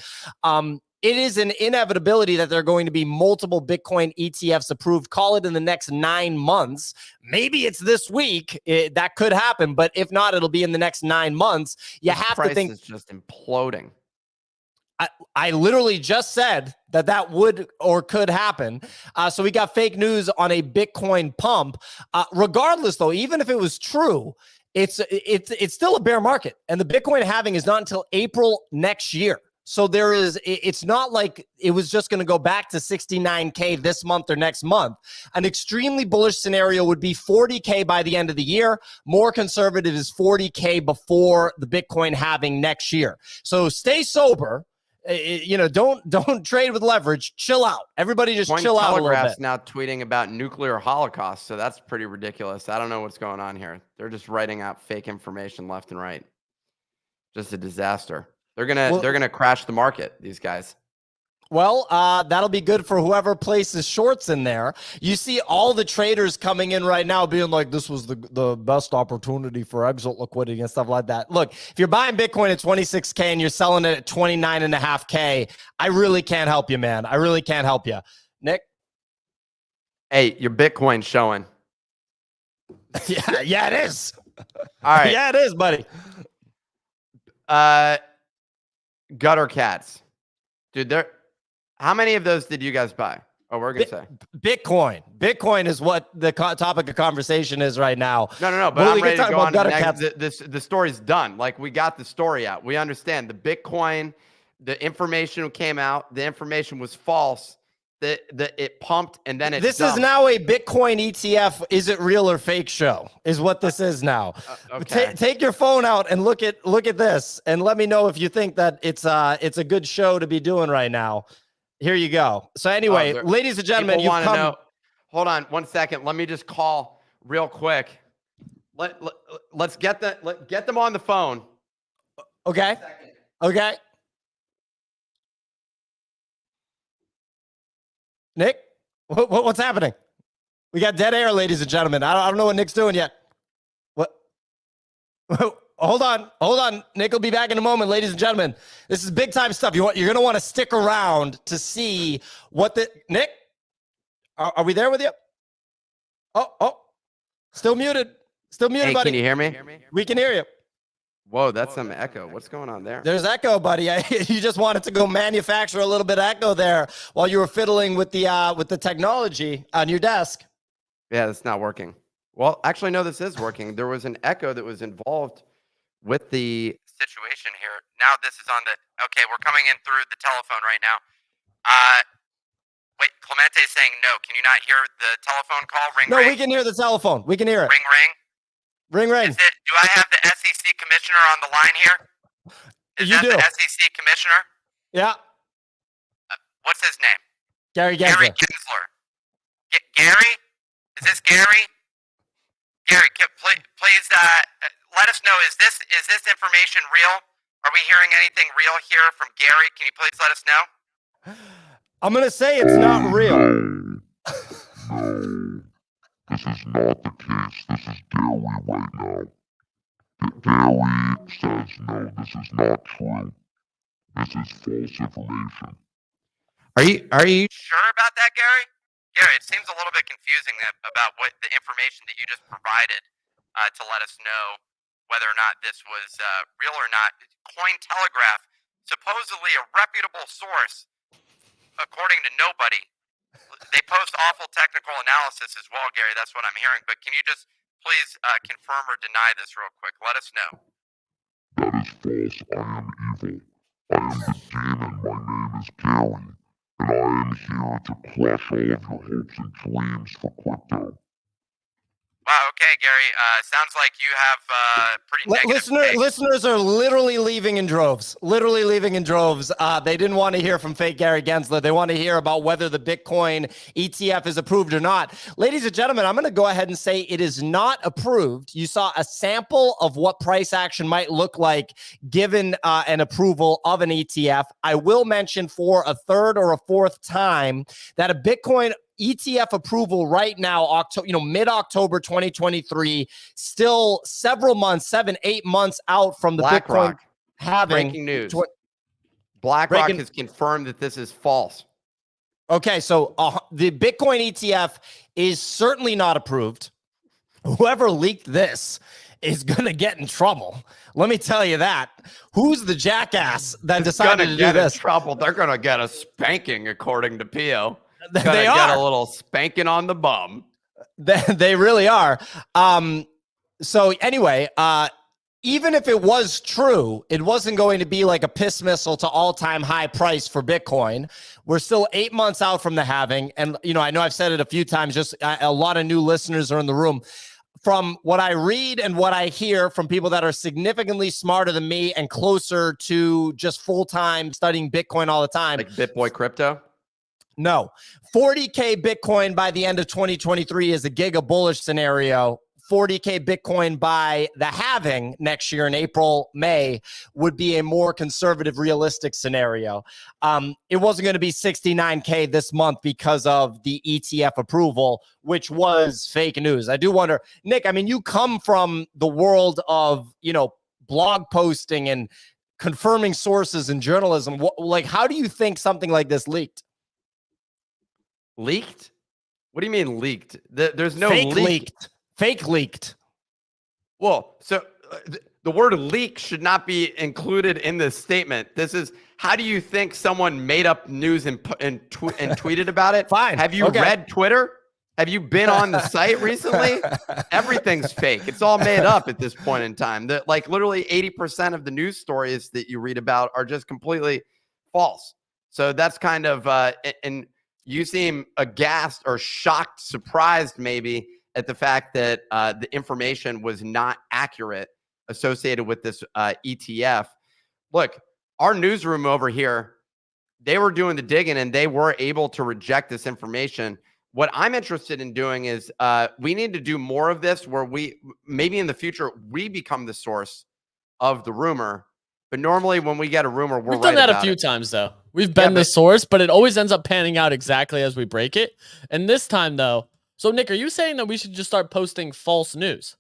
Speaker 1: It is an inevitability that there are going to be multiple Bitcoin ETFs approved. Call it in the next 9 months. Maybe it's this week. That could happen. But if not, it'll be in the next 9 months. You have to think
Speaker 2: it's just imploding.
Speaker 1: I literally just said that would or could happen. So we got fake news on a Bitcoin pump. Regardless, though, even if it was true, it's still a bear market. And the Bitcoin halving is not until April next year. So it's not like it was just going to go back to 69K this month or next month. An extremely bullish scenario would be 40K by the end of the year. More conservative is 40K before the Bitcoin halving next year. So stay sober. Don't trade with leverage. Chill out. Everybody just chill out a little bit.
Speaker 2: Now tweeting about nuclear holocaust. So that's pretty ridiculous. I don't know what's going on here. They're just writing out fake information left and right. Just a disaster. They're gonna crash the market, these guys.
Speaker 1: Well, that'll be good for whoever places shorts in there. You see all the traders coming in right now being like, this was the best opportunity for exit liquidity and stuff like that. Look, if you're buying Bitcoin at 26K and you're selling it at 29.5K, I really can't help you, man. I really can't help you. Nick?
Speaker 2: Hey, your Bitcoin's showing.
Speaker 1: Yeah, it is.
Speaker 2: All right.
Speaker 1: Yeah, it is, buddy.
Speaker 2: Gutter cats. Dude, how many of those did you guys buy? Oh, we're going to say
Speaker 1: Bitcoin. Bitcoin is what the topic of conversation is right now.
Speaker 2: No. But I'm ready to go on to the next. The story's done. Like, we got the story out. We understand the Bitcoin, the information came out. The information was false. It pumped and then it
Speaker 1: This
Speaker 2: dumped.
Speaker 1: is now a Bitcoin ETF. Is it real or fake show is what this is now.
Speaker 2: Okay.
Speaker 1: Take your phone out and look at this and let me know if you think that it's a good show to be doing right now. Here you go. So anyway, ladies and gentlemen, you come.
Speaker 2: Know. Hold on 1 second. Let me just call real quick. Let's get them on the phone.
Speaker 1: Okay. Okay. Nick, what's happening? We got dead air, ladies and gentlemen. I don't know what Nick's doing yet. What? Hold on. Nick will be back in a moment, ladies and gentlemen. This is big time stuff. You're going to want to stick around to see what Nick, are we there with you? Oh, still muted. Hey, buddy.
Speaker 2: Can you hear me?
Speaker 1: We can hear you.
Speaker 2: Whoa, that's some echo. What's going on there?
Speaker 1: There's echo, buddy. You just wanted to go manufacture a little bit of echo there while you were fiddling with the technology on your desk.
Speaker 2: Yeah, it's not working. Well, actually, no, this is working. There was an echo that was involved with the situation here. Now this is on the, okay, we're coming in through the telephone right now. Wait, Clemente is saying no. Can you not hear the telephone call? Ring,
Speaker 1: No,
Speaker 2: ring.
Speaker 1: we can hear the telephone. We can hear it.
Speaker 2: Ring, ring.
Speaker 1: Ring, ring.
Speaker 2: Do I have the SEC commissioner on the line here? Is
Speaker 1: You
Speaker 2: that
Speaker 1: do.
Speaker 2: the SEC commissioner?
Speaker 1: Yeah.
Speaker 2: What's his name?
Speaker 1: Gary Gensler.
Speaker 2: Gary Gensler. Gary? Is this Gary? Gary, please let us know. Is this information real? Are we hearing anything real here from Gary? Can you please let us know?
Speaker 1: I'm going to say it's not real.
Speaker 6: No, this is not the case. This is Gary right now. Gary says no, this is not true. This is false information.
Speaker 2: Are you sure about that, Gary? Gary, it seems a little bit confusing about what the information that you just provided to let us know whether or not this was real or not. CoinTelegraph, supposedly a reputable source, according to nobody. They post awful technical analysis as well, Gary. That's what I'm hearing. But can you just please confirm or deny this real quick? Let us know.
Speaker 6: That is false. I am evil. I am the demon. My name is Gary. And I am here to crush all of your hopes and dreams for crypto.
Speaker 2: Wow, okay, Gary. Sounds like you have pretty negative
Speaker 1: Listeners are literally leaving in droves. Literally leaving in droves. They didn't want to hear from fake Gary Gensler. They want to hear about whether the Bitcoin ETF is approved or not. Ladies and gentlemen, I'm going to go ahead and say it is not approved. You saw a sample of what price action might look like given an approval of an ETF. I will mention for a third or a fourth time that a Bitcoin ETF approval right now, mid-October 2023, still several months, 7-8 months out from the
Speaker 2: BlackRock.
Speaker 1: Bitcoin having.
Speaker 2: Breaking news. BlackRock has confirmed that this is false.
Speaker 1: Okay, so the Bitcoin ETF is certainly not approved. Whoever leaked this is going to get in trouble. Let me tell you that. Who's the jackass that decided to do this?
Speaker 2: Trouble. They're going to get a spanking, according to Pio.
Speaker 1: They are.
Speaker 2: Get a little spanking on the bum.
Speaker 1: They really are. So anyway, even if it was true, it wasn't going to be like a piss missile to all-time high price for Bitcoin. We're still 8 months out from the halving. And, I know I've said it a few times, just a lot of new listeners are in the room. From what I read and what I hear from people that are significantly smarter than me and closer to just full-time studying Bitcoin all the time.
Speaker 2: Like BitBoy Crypto?
Speaker 1: No, 40K Bitcoin by the end of 2023 is a giga bullish scenario. 40K Bitcoin by the halving next year in April, May would be a more conservative, realistic scenario. It wasn't going to be 69K this month because of the ETF approval, which was fake news. I do wonder, Nick, you come from the world of, blog posting and confirming sources and journalism. How do you think something like this leaked?
Speaker 2: Leaked? What do you mean leaked? There's no
Speaker 1: fake leaked. Fake leaked.
Speaker 2: Well, so the word leak should not be included in this statement. This is, how do you think someone made up news and tweeted about it?
Speaker 1: Fine.
Speaker 2: Have you read Twitter? Have you been on the site recently? Everything's fake. It's all made up at this point in time. That literally 80% of the news stories that you read about are just completely false. So that's kind of and you seem aghast or shocked, surprised maybe at the fact that the information was not accurate associated with this ETF. Look, our newsroom over here, they were doing the digging and they were able to reject this information. What I'm interested in doing is we need to do more of this where maybe in the future, we become the source of the rumor. But normally when we get a rumor, we've
Speaker 3: done that a few times, though. We've been the source, but it always ends up panning out exactly as we break it. And this time, though, so Nick, are you saying that we should just start posting false news?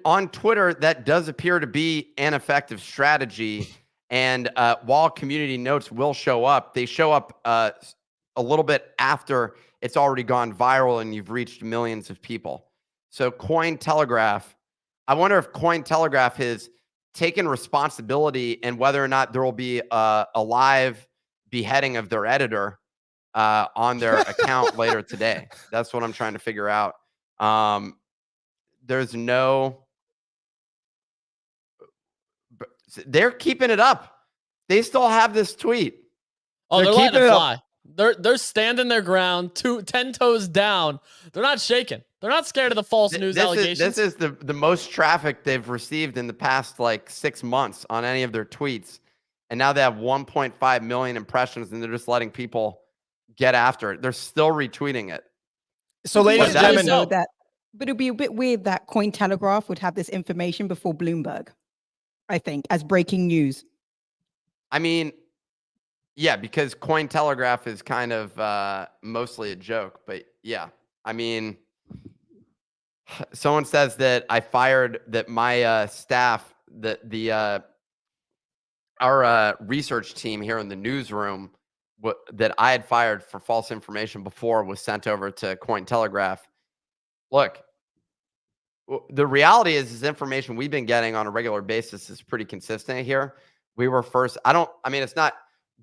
Speaker 2: On Twitter, that does appear to be an effective strategy. And while community notes will show up, they show up a little bit after it's already gone viral and you've reached millions of people. So CoinTelegraph, I wonder if CoinTelegraph has taken responsibility and whether or not there will be a live beheading of their editor on their account later today. That's what I'm trying to figure out. They're keeping it up. They still have this tweet.
Speaker 3: Oh, they're letting it fly. They're standing their ground, 10 toes down. They're not shaking. They're not scared of the false news allegations.
Speaker 2: This is the most traffic they've received in the past like 6 months on any of their tweets. And now they have 1.5 million impressions, and they're just letting people get after it. They're still retweeting it.
Speaker 1: So, ladies and gentlemen,
Speaker 4: know that, but it'd be a bit weird that CoinTelegraph would have this information before Bloomberg, I think, as breaking news.
Speaker 2: I mean, yeah, because CoinTelegraph is kind of mostly a joke, but yeah, I mean, someone says that I fired that my staff, our research team here in the newsroom, that I had fired for false information before was sent over to CoinTelegraph. Look, the reality is information we've been getting on a regular basis is pretty consistent here. We were first. I mean, it's not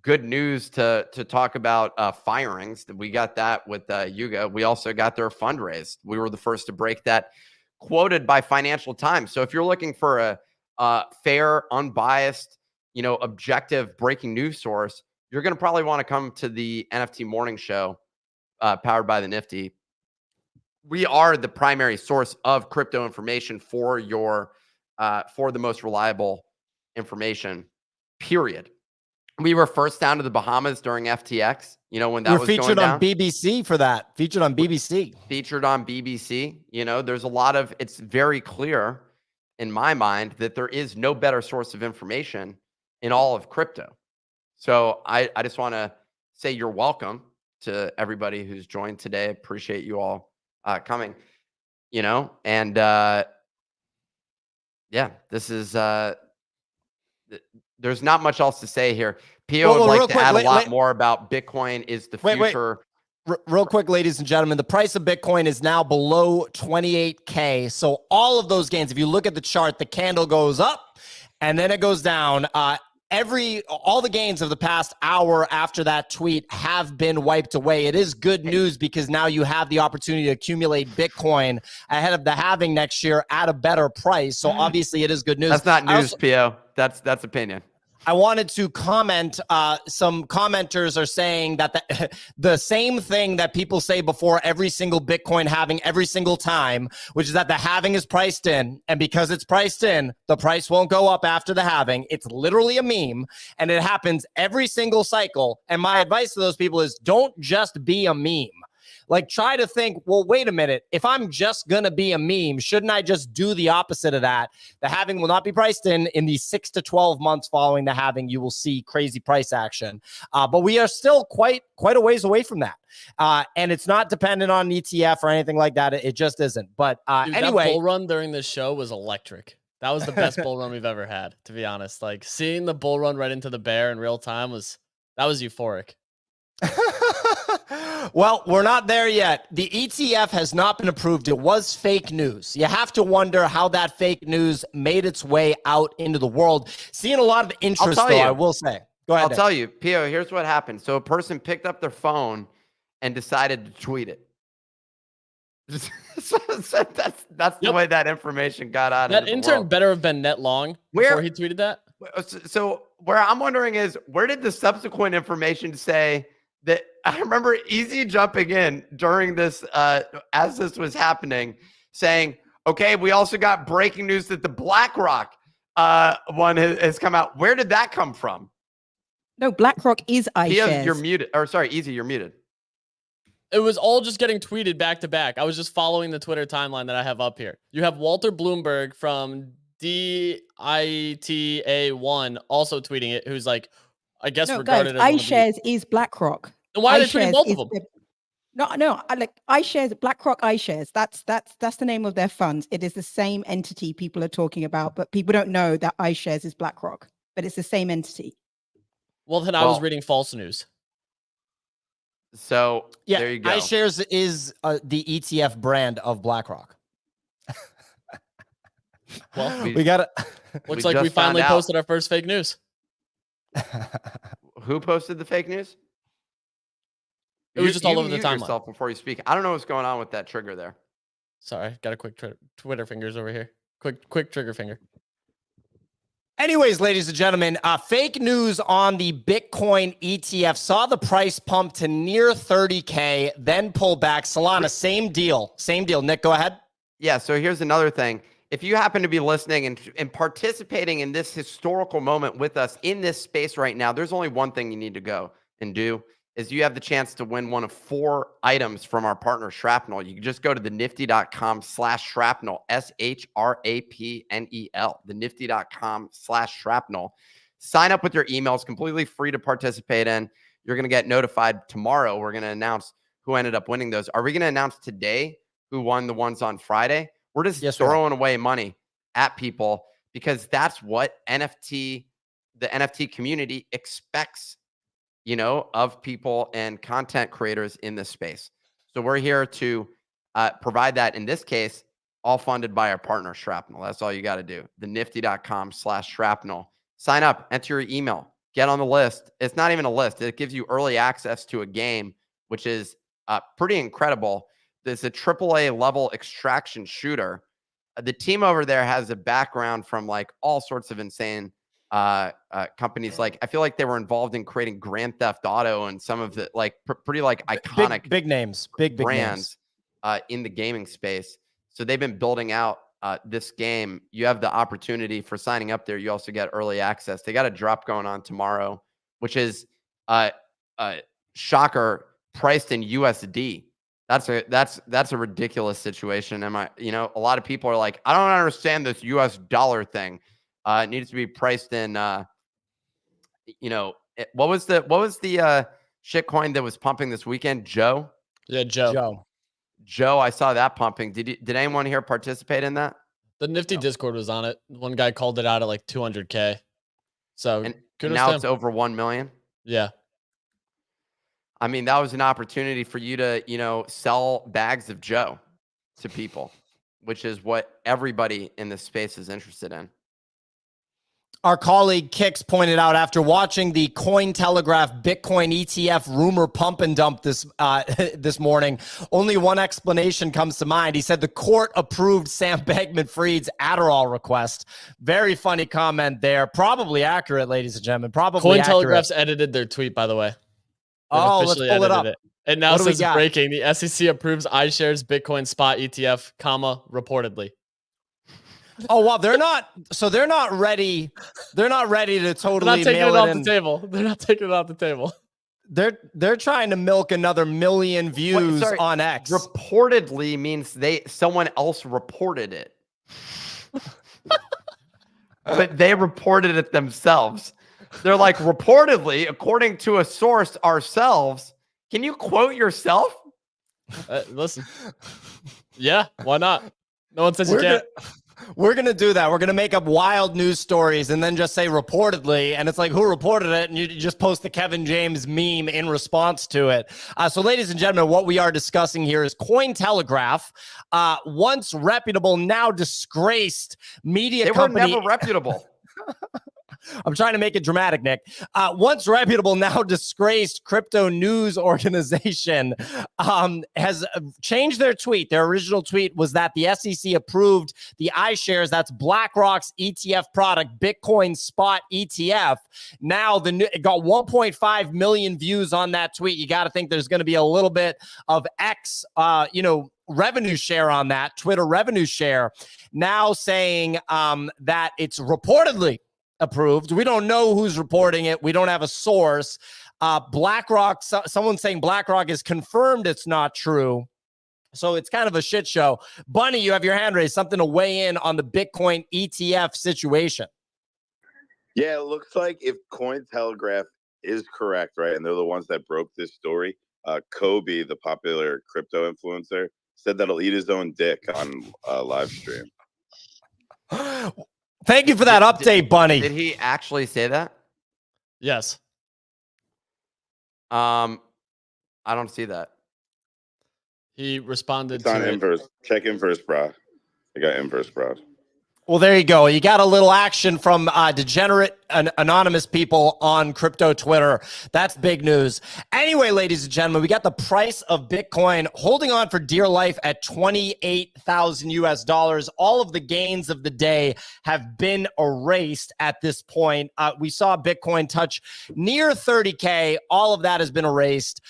Speaker 2: good news to talk about firings. We got that with Yuga. We also got their fundraise. We were the first to break that, quoted by Financial Times. So if you're looking for a fair, unbiased, objective breaking news source, you're going to probably want to come to the NFT Morning Show, powered by the Nifty. We are the primary source of crypto information for the most reliable information, period. We were first down to the Bahamas during FTX, when that was
Speaker 1: featured
Speaker 2: going down.
Speaker 1: on BBC for that. Featured on BBC.
Speaker 2: There's a lot of, it's very clear in my mind that there is no better source of information in all of crypto. So I just want to say you're welcome to everybody who's joined today. Appreciate you all coming, and yeah, this is, there's not much else to say here. Pio would like to add a lot more about Bitcoin is the future.
Speaker 1: Real quick, ladies and gentlemen, the price of Bitcoin is now below 28K. So all of those gains, if you look at the chart, the candle goes up and then it goes down. All the gains of the past hour after that tweet have been wiped away. It is good news because now you have the opportunity to accumulate Bitcoin ahead of the halving next year at a better price. So obviously it is good news.
Speaker 2: That's not news, Pio. That's opinion.
Speaker 1: I wanted to comment. Some commenters are saying that the same thing that people say before every single Bitcoin halving every single time, which is that the halving is priced in. And because it's priced in, the price won't go up after the halving. It's literally a meme. And it happens every single cycle. And my advice to those people is don't just be a meme. Like, try to think, well, wait a minute. If I'm just going to be a meme, shouldn't I just do the opposite of that? The halving will not be priced in the 6 to 12 months following the halving. You will see crazy price action. But we are still quite a ways away from that. And it's not dependent on an ETF or anything like that. It just isn't. But
Speaker 3: Dude,
Speaker 1: anyway.
Speaker 3: That bull run during this show was electric. That was the best bull run we've ever had, to be honest. Like, seeing the bull run right into the bear in real time was euphoric.
Speaker 1: Well, we're not there yet. The ETF has not been approved. It was fake news. You have to wonder how that fake news made its way out into the world. Seeing a lot of interest, though, I will say. Go ahead.
Speaker 2: I'll tell you, Pio, here's what happened. So a person picked up their phone and decided to tweet it. That's the way that information got out.
Speaker 3: That intern better have been net long before he tweeted that.
Speaker 2: So where I'm wondering is, where did the subsequent information say that? I remember Easy jumping in during this, as this was happening, saying, okay, we also got breaking news that the BlackRock one has come out. Where did that come from?
Speaker 4: No, BlackRock is iShares.
Speaker 2: You're muted. Or sorry, Easy, you're muted.
Speaker 3: It was all just getting tweeted back to back. I was just following the Twitter timeline that I have up here. You have Walter Bloomberg from DITA1 also tweeting it, who's like, I guess regarded as
Speaker 4: iShares is BlackRock.
Speaker 3: And why are they tweeting both of them?
Speaker 4: No, I like iShares, BlackRock iShares. That's the name of their funds. It is the same entity people are talking about, but people don't know that iShares is BlackRock, but it's the same entity.
Speaker 3: Well, then I was reading false news.
Speaker 2: So
Speaker 1: yeah,
Speaker 2: there you go.
Speaker 1: iShares is the ETF brand of BlackRock.
Speaker 3: Well,
Speaker 1: we got it.
Speaker 3: Looks like we finally posted our first fake news.
Speaker 2: Who posted the fake news?
Speaker 3: It was just all over the timeline.
Speaker 2: Yourself before you speak. I don't know what's going on with that trigger there.
Speaker 3: Sorry, got a quick Twitter fingers over here. Quick trigger finger.
Speaker 1: Anyways, ladies and gentlemen, fake news on the Bitcoin ETF. Saw the price pump to near 30K, then pull back. Solana, same deal. Nick, go ahead.
Speaker 2: Yeah, so here's another thing. If you happen to be listening and participating in this historical moment with us in this space right now, there's only one thing you need to go and do is you have the chance to win one of 4 items from our partner Shrapnel. You can just go to the nifty.com/shrapnel, SHRAPNEL, the nifty.com/shrapnel. Sign up with your email. It's completely free to participate in. You're going to get notified tomorrow. We're going to announce who ended up winning those. Are we going to announce today who won the ones on Friday? We're just throwing away money at people because that's what the NFT community expects, of people and content creators in this space. So we're here to provide that, in this case, all funded by our partner Shrapnel. That's all you got to do. The nifty.com/shrapnel. Sign up, enter your email, get on the list. It's not even a list. It gives you early access to a game, which is pretty incredible. There's a AAA level extraction shooter. The team over there has a background from like all sorts of insane companies. Like I feel like they were involved in creating Grand Theft Auto and some of the like pretty like iconic
Speaker 1: big names, big
Speaker 2: brands in the gaming space. So they've been building out this game. You have the opportunity for signing up there. You also get early access. They got a drop going on tomorrow, which is shocker, priced in USD. That's a ridiculous situation. A lot of people are like, I don't understand this US dollar thing. It needs to be priced in, what was the shit coin that was pumping this weekend? Joe?
Speaker 3: Yeah, Joe.
Speaker 2: I saw that pumping. Did anyone here participate in that?
Speaker 3: The Nifty Discord was on it. One guy called it out at like 200K. So
Speaker 2: and now it's over 1 million.
Speaker 3: Yeah.
Speaker 2: I mean, that was an opportunity for you to, sell bags of Joe to people, which is what everybody in this space is interested in.
Speaker 1: Our colleague Kix pointed out after watching the CoinTelegraph Bitcoin ETF rumor pump and dump this morning, only one explanation comes to mind. He said the court approved Sam Bankman-Fried's Adderall request. Very funny comment there. Probably accurate, ladies and gentlemen. Probably
Speaker 3: CoinTelegraph's edited their tweet, by the way.
Speaker 1: Let's pull it up.
Speaker 3: It now says breaking. The SEC approves iShares Bitcoin spot ETF, reportedly.
Speaker 1: Oh wow, they're not ready. They're not ready to totally
Speaker 3: They're
Speaker 1: mail
Speaker 3: not
Speaker 1: it
Speaker 3: taking it off the table. They're not taking it off the table.
Speaker 1: They're trying to milk another million views on X.
Speaker 2: Reportedly means someone else reported it. But they reported it themselves. They're like, reportedly, according to a source ourselves. Can you quote yourself?
Speaker 3: Listen. Yeah, why not? No one says you can't.
Speaker 1: We're going to do that. We're going to make up wild news stories and then just say reportedly. And it's like, who reported it? And you just post the Kevin James meme in response to it. So ladies and gentlemen, what we are discussing here is CoinTelegraph, once reputable, now disgraced media company.
Speaker 2: They were never reputable.
Speaker 1: I'm trying to make it dramatic, Nick. Once reputable, now disgraced crypto news organization has changed their tweet. Their original tweet was that the SEC approved the iShares, that's BlackRock's ETF product, Bitcoin Spot ETF. Now it got 1.5 million views on that tweet. You got to think there's going to be a little bit of X, revenue share on that, Twitter revenue share. Now saying that it's reportedly approved. We don't know who's reporting it. We don't have a source. BlackRock, someone's saying BlackRock is confirmed it's not true. So it's kind of a shit show. Bunny, you have your hand raised. Something to weigh in on the Bitcoin ETF situation.
Speaker 5: Yeah, it looks like if CoinTelegraph is correct, right, and they're the ones that broke this story, Kobe, the popular crypto influencer, said that he'll eat his own dick on a live stream.
Speaker 1: Thank you for that update, Bunny.
Speaker 2: Did he actually say that?
Speaker 3: Yes.
Speaker 2: I don't see that.
Speaker 3: He responded
Speaker 5: it's on inverse. Check inverse, bro. I got inverse, bro.
Speaker 1: Well, there you go. You got a little action from degenerate anonymous people on crypto Twitter. That's big news. Anyway, ladies and gentlemen, we got the price of Bitcoin holding on for dear life at 28,000 US dollars. All of the gains of the day have been erased at this point. We saw Bitcoin touch near 30K. All of that has been erased.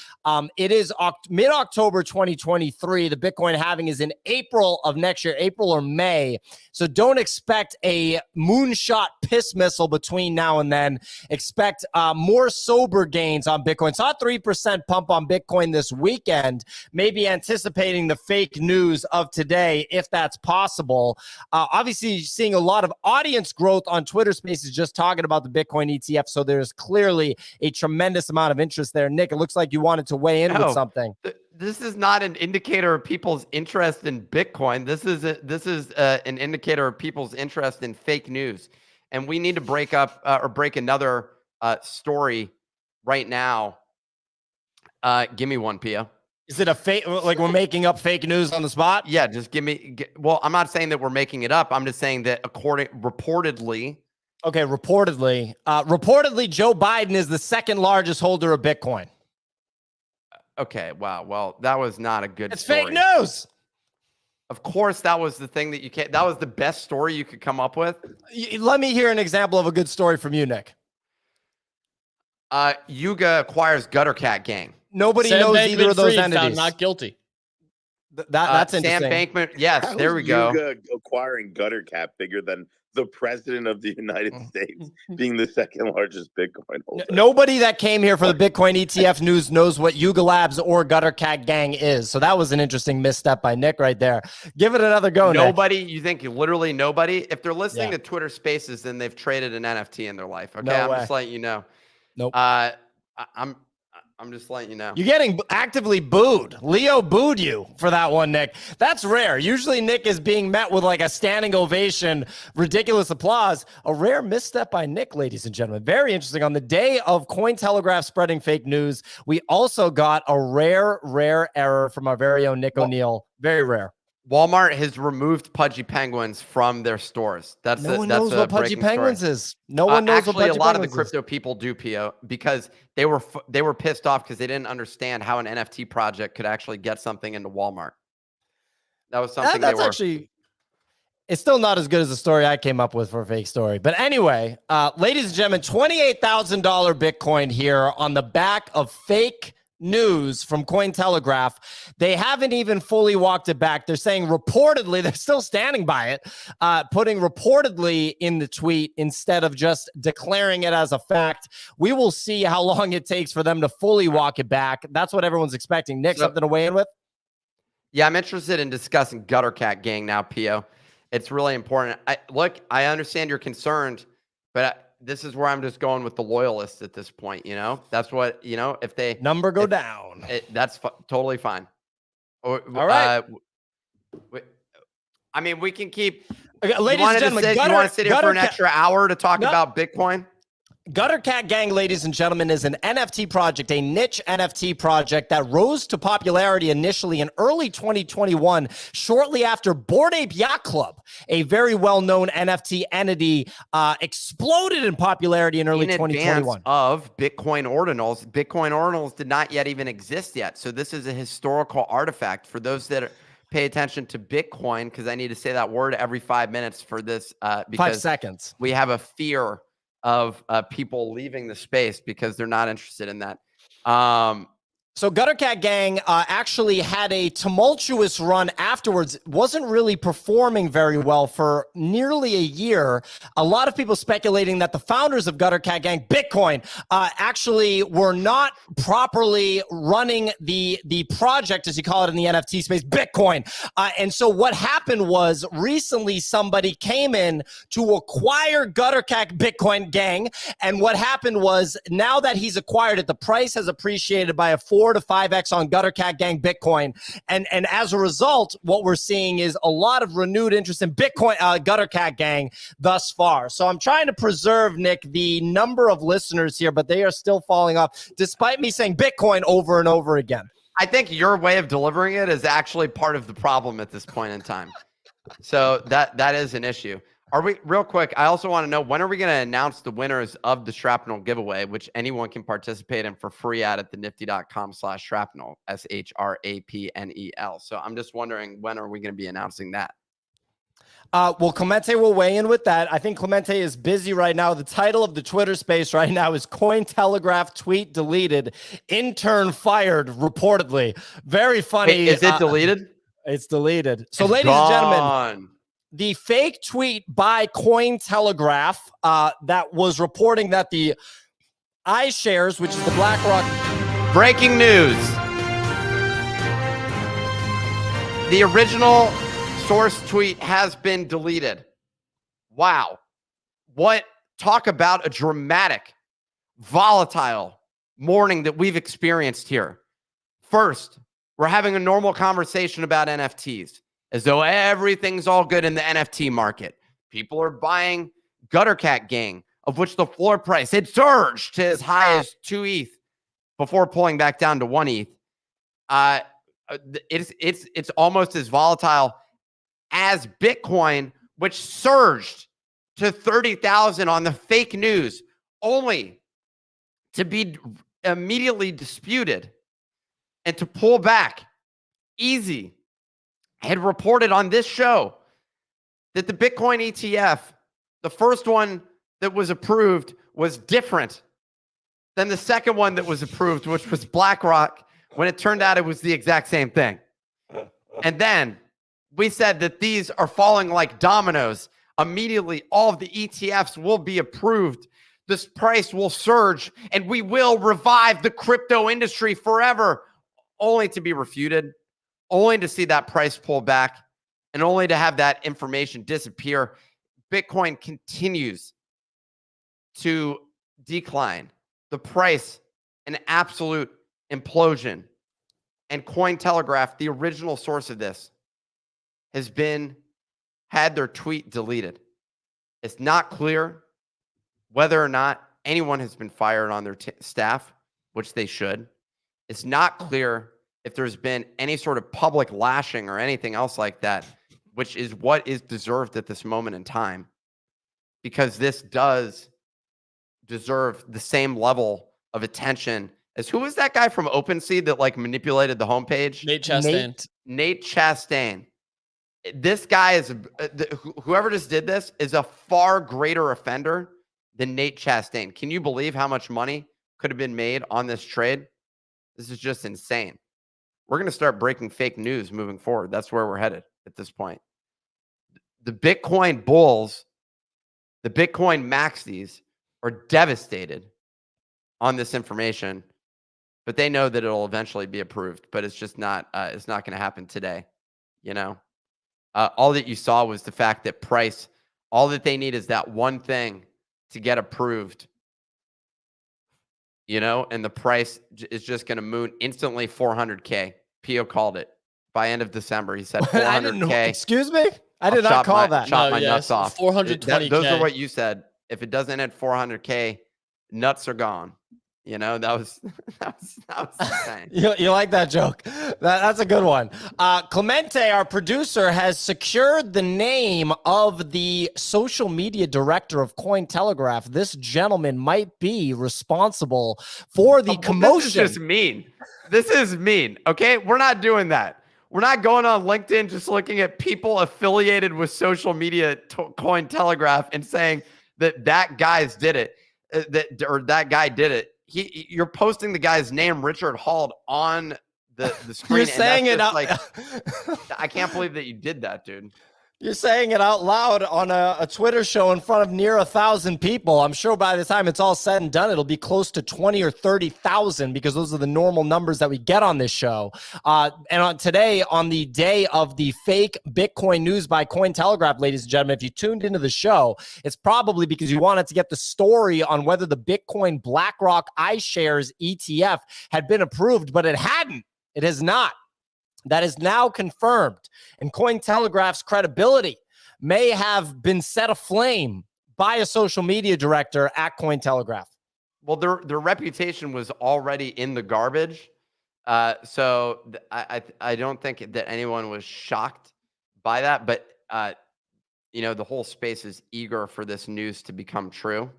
Speaker 1: It is mid-October 2023. The Bitcoin halving is in April of next year, April or May. So don't expect a moonshot piss missile between now and then. Expect more sober gains on Bitcoin. Saw a 3% pump on Bitcoin this weekend, maybe anticipating the fake news of today, if that's possible. Obviously, seeing a lot of audience growth on Twitter Spaces just talking about the Bitcoin ETF, so there's clearly a tremendous amount of interest there. Nick, it looks like you wanted to weigh in with something.
Speaker 2: This is not an indicator of people's interest in Bitcoin. This is an indicator of people's interest in fake news. And we need to break up or break another story right now. Give me one, Pio.
Speaker 1: Is it a fake? Like we're making up fake news on the spot?
Speaker 2: Yeah, just give me. Well, I'm not saying that we're making it up. I'm just saying that reportedly.
Speaker 1: Okay, reportedly, Joe Biden is the second largest holder of Bitcoin.
Speaker 2: Okay, wow. Well, that was not a good story.
Speaker 1: Fake news.
Speaker 2: Of course, that was the thing that you can't. That was the best story you could come up with.
Speaker 1: Let me hear an example of a good story from you, Nick.
Speaker 2: Yuga acquires Gutter Cat Gang.
Speaker 1: Nobody knows either of those entities.
Speaker 3: Found not guilty.
Speaker 1: That's interesting.
Speaker 2: Sam Bankman. Yes,
Speaker 5: How
Speaker 2: there we go.
Speaker 5: Yuga acquiring Gutter Cat bigger than the president of the United States being the second largest Bitcoin holder.
Speaker 1: Nobody that came here for the Bitcoin ETF news knows what Yuga Labs or Gutter Cat Gang is. So that was an interesting misstep by Nick right there. Give it another go,
Speaker 2: Nobody,
Speaker 1: Nick.
Speaker 2: you think literally nobody? If they're listening to Twitter Spaces, then they've traded an NFT in their life. Okay, I'm just letting you know.
Speaker 1: Nope.
Speaker 2: I'm just letting you know.
Speaker 1: You're getting actively booed. Leo booed you for that one, Nick. That's rare. Usually Nick is being met with like a standing ovation, ridiculous applause. A rare misstep by Nick, ladies and gentlemen. Very interesting. On the day of CoinTelegraph spreading fake news, we also got a rare error from our very own Nick O'Neill. Very rare.
Speaker 2: Walmart has removed Pudgy Penguins from their stores.
Speaker 1: No one knows what Pudgy Penguins is. No one knows what Pudgy Penguins is.
Speaker 2: Actually, a lot of the crypto people do, Pio, because they were pissed off because they didn't understand how an NFT project could actually get something into Walmart. That was something
Speaker 1: that's actually. It's still not as good as the story I came up with for a fake story. But anyway, ladies and gentlemen, $28,000 Bitcoin here on the back of fake news from CoinTelegraph. They haven't even fully walked it back. They're saying reportedly, they're still standing by it, putting reportedly in the tweet instead of just declaring it as a fact. We will see how long it takes for them to fully walk it back. That's what everyone's expecting. Nick, something to weigh in with?
Speaker 2: Yeah, I'm interested in discussing Gutter Cat Gang now, Pio. It's really important. I understand you're concerned, but this is where I'm just going with the loyalists at this point. That's what, if they
Speaker 1: go down,
Speaker 2: that's totally fine. All
Speaker 1: right.
Speaker 2: I mean, we can keep.
Speaker 1: Okay, ladies and gentlemen,
Speaker 2: you want to sit here for an extra hour to talk about Bitcoin?
Speaker 1: Gutter Cat Gang, ladies and gentlemen, is an NFT project, a niche NFT project that rose to popularity initially in early 2021, shortly after Bored Ape Yacht Club, a very well-known NFT entity, exploded in popularity in early 2021.
Speaker 2: Of Bitcoin ordinals. Bitcoin ordinals did not yet even exist yet. So this is a historical artifact for those that pay attention to Bitcoin, because I need to say that word every 5 minutes for this. Because
Speaker 1: 5 seconds.
Speaker 2: We have a fear of people leaving the space because they're not interested in that.
Speaker 1: So Gutter Cat Gang actually had a tumultuous run afterwards. Wasn't really performing very well for nearly a year. A lot of people speculating that the founders of Gutter Cat Gang, Bitcoin, actually were not properly running the project, as you call it in the NFT space, Bitcoin. And so what happened was recently somebody came in to acquire Gutter Cat Bitcoin Gang. And what happened was now that he's acquired it, the price has appreciated by a 4 to 5x on Gutter Cat Gang Bitcoin. And as a result, what we're seeing is a lot of renewed interest in Bitcoin, Gutter Cat Gang thus far. So I'm trying to preserve, Nick, the number of listeners here, but they are still falling off despite me saying Bitcoin over and over again.
Speaker 2: I think your way of delivering it is actually part of the problem at this point in time. So that is an issue. Are we real quick? I also want to know, when are we going to announce the winners of the Shrapnel giveaway, which anyone can participate in for free at the nifty.com/shrapnel, SHRAPNEL. So I'm just wondering, when are we going to be announcing that?
Speaker 1: Well, Clemente will weigh in with that. I think Clemente is busy right now. The title of the Twitter space right now is CoinTelegraph tweet deleted, intern fired, reportedly. Very funny.
Speaker 2: Wait, is it deleted?
Speaker 1: It's deleted. So,
Speaker 2: It's
Speaker 1: ladies and gentlemen, the fake tweet by CoinTelegraph that was reporting that the iShares, which is the BlackRock.
Speaker 2: Breaking news. The original source tweet has been deleted. Wow. What? Talk about a dramatic, volatile morning that we've experienced here. First, we're having a normal conversation about NFTs, as though everything's all good in the NFT market. People are buying Gutter Cat Gang, of which the floor price had surged to as high as 2 ETH before pulling back down to 1 ETH. It's almost as volatile as Bitcoin, which surged to 30,000 on the fake news, only to be immediately disputed and to pull back. Easy had reported on this show that the Bitcoin ETF, the first one that was approved, was different than the second one that was approved, which was BlackRock, when it turned out it was the exact same thing. And then we said that these are falling like dominoes. Immediately, all of the ETFs will be approved. This price will surge, and we will revive the crypto industry forever, only to be refuted, only to see that price pull back, and only to have that information disappear. Bitcoin continues to decline. The price, an absolute implosion. And CoinTelegraph, the original source of this, has had their tweet deleted. It's not clear whether or not anyone has been fired on their staff, which they should. It's not clear if there's been any sort of public lashing or anything else like that, which is what is deserved at this moment in time, because this does deserve the same level of attention as, who was that guy from OpenSea that like manipulated the homepage?
Speaker 3: Nate Chastain.
Speaker 2: Nate Chastain. This guy is, whoever just did this is a far greater offender than Nate Chastain. Can you believe how much money could have been made on this trade? This is just insane. We're going to start breaking fake news moving forward. That's where we're headed at this point. The Bitcoin bulls, the Bitcoin maxis, are devastated on this information, but they know that it'll eventually be approved. But it's just not. It's not going to happen today. You know, all that you saw was the fact that price. All that they need is that one thing to get approved. You know, and the price is just going to moon instantly 400K. Pio called it by end of December. He said 400K.
Speaker 1: Excuse me? I did not call that.
Speaker 2: Chop my nuts off.
Speaker 3: 420K.
Speaker 2: Those are what you said. If it doesn't hit 400K, nuts are gone. You know, that was insane.
Speaker 1: You like that joke? That's a good one. Clemente, our producer, has secured the name of the social media director of CoinTelegraph. This gentleman might be responsible for the commotion.
Speaker 2: This is just mean. This is mean. Okay, we're not doing that. We're not going on LinkedIn just looking at people affiliated with social media CoinTelegraph and saying that guys did it, that guy did it. You're posting the guy's name, Richard Hall, on the screen.
Speaker 1: You're saying it out.
Speaker 2: Like, I can't believe that you did that, dude.
Speaker 1: You're saying it out loud on a Twitter show in front of near 1,000 people. I'm sure by the time it's all said and done, it'll be close to 20 or 30,000, because those are the normal numbers that we get on this show. And today, on the day of the fake Bitcoin news by CoinTelegraph, ladies and gentlemen, if you tuned into the show, it's probably because you wanted to get the story on whether the Bitcoin BlackRock iShares ETF had been approved, but it hadn't. It has not. That is now confirmed, and CoinTelegraph's credibility may have been set aflame by a social media director at CoinTelegraph.
Speaker 2: Well, their reputation was already in the garbage, so I don't think that anyone was shocked by that. But the whole space is eager for this news to become true.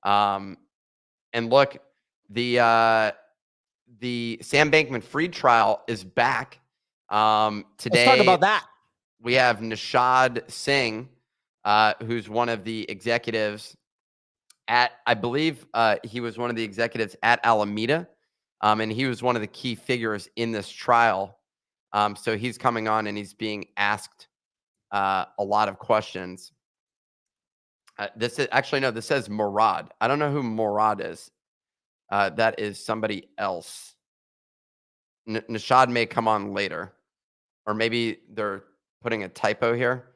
Speaker 2: And look, the Sam Bankman-Fried trial is back. Today,
Speaker 1: let's talk about that.
Speaker 2: We have Nishad Singh, who's one of the executives at, I believe he was one of the executives at Alameda, and he was one of the key figures in this trial. So he's coming on and he's being asked a lot of questions. This is actually, no, this says Murad. I don't know who Murad is. That is somebody else. Nishad may come on later, or maybe they're putting a typo here.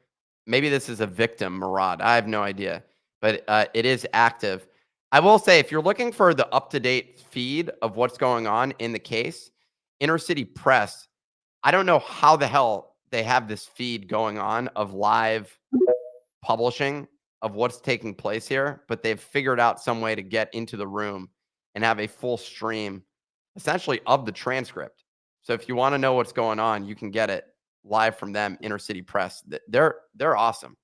Speaker 2: Maybe this is a victim, Murad. I have no idea, but it is active. I will say, if you're looking for the up-to-date feed of what's going on in the case, Inner City Press, I don't know how the hell they have this feed going on of live publishing of what's taking place here, but they've figured out some way to get into the room and have a full stream essentially of the transcript. So if you want to know what's going on, you can get it live from them, Inner City Press. They're awesome.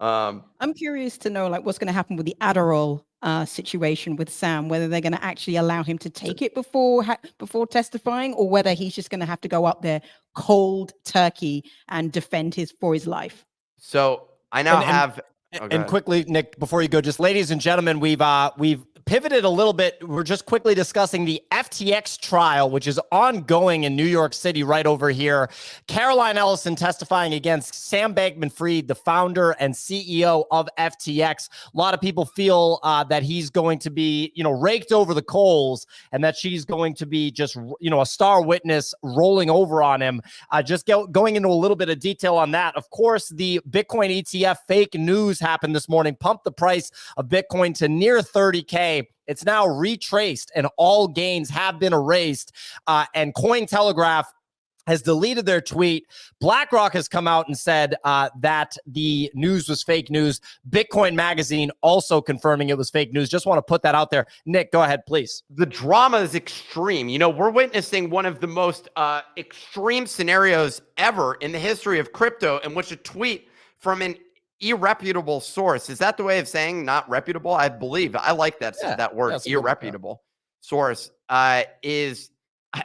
Speaker 4: I'm curious to know like what's going to happen with the Adderall situation with Sam, whether they're going to actually allow him to take it before testifying, or whether he's just going to have to go up there cold turkey and defend for his life.
Speaker 2: So I now have.
Speaker 1: And quickly, Nick, before you go, just ladies and gentlemen, we've pivoted a little bit. We're just quickly discussing the FTX trial, which is ongoing in New York City right over here. Caroline Ellison testifying against Sam Bankman-Fried, the founder and CEO of FTX. A lot of people feel that he's going to be, raked over the coals, and that she's going to be just, a star witness rolling over on him. Just going into a little bit of detail on that. Of course, the Bitcoin ETF fake news happened this morning, pumped the price of Bitcoin to near 30K. It's now retraced and all gains have been erased. And CoinTelegraph has deleted their tweet. BlackRock has come out and said that the news was fake news. Bitcoin Magazine also confirming it was fake news. Just want to put that out there. Nick, go ahead, please.
Speaker 2: The drama is extreme. We're witnessing one of the most extreme scenarios ever in the history of crypto, in which a tweet from an irreputable source, is that the way of saying not reputable? I believe I like that word, irreputable source.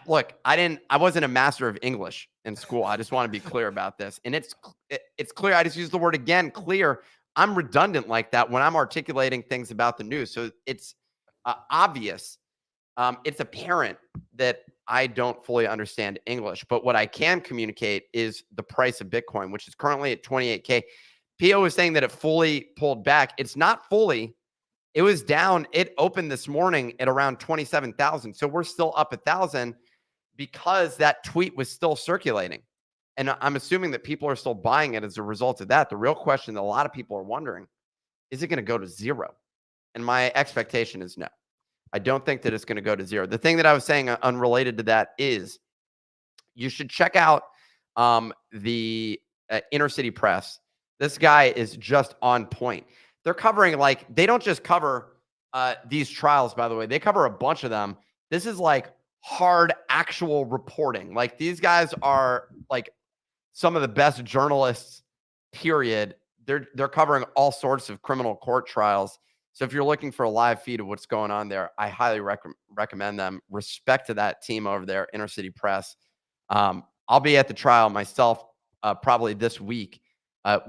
Speaker 2: Look, I wasn't a master of English in school. I just want to be clear about this, and it's clear. I just use the word again, clear. I'm redundant like that when I'm articulating things about the news, so it's obvious. It's apparent that I don't fully understand English, but what I can communicate is the price of Bitcoin, which is currently at 28K. P.O. was saying that it fully pulled back. It's not fully. It was down. It opened this morning at around 27,000. So we're still up 1,000 because that tweet was still circulating. And I'm assuming that people are still buying it as a result of that. The real question that a lot of people are wondering, is it going to go to zero? And my expectation is no. I don't think that it's going to go to zero. The thing that I was saying unrelated to that is you should check out the Inner City Press. This guy is just on point. They're covering, they don't just cover these trials, by the way. They cover a bunch of them. This is hard actual reporting. These guys are some of the best journalists, period. They're covering all sorts of criminal court trials. So if you're looking for a live feed of what's going on there, I highly recommend them. Respect to that team over there, Inner City Press. I'll be at the trial myself probably this week.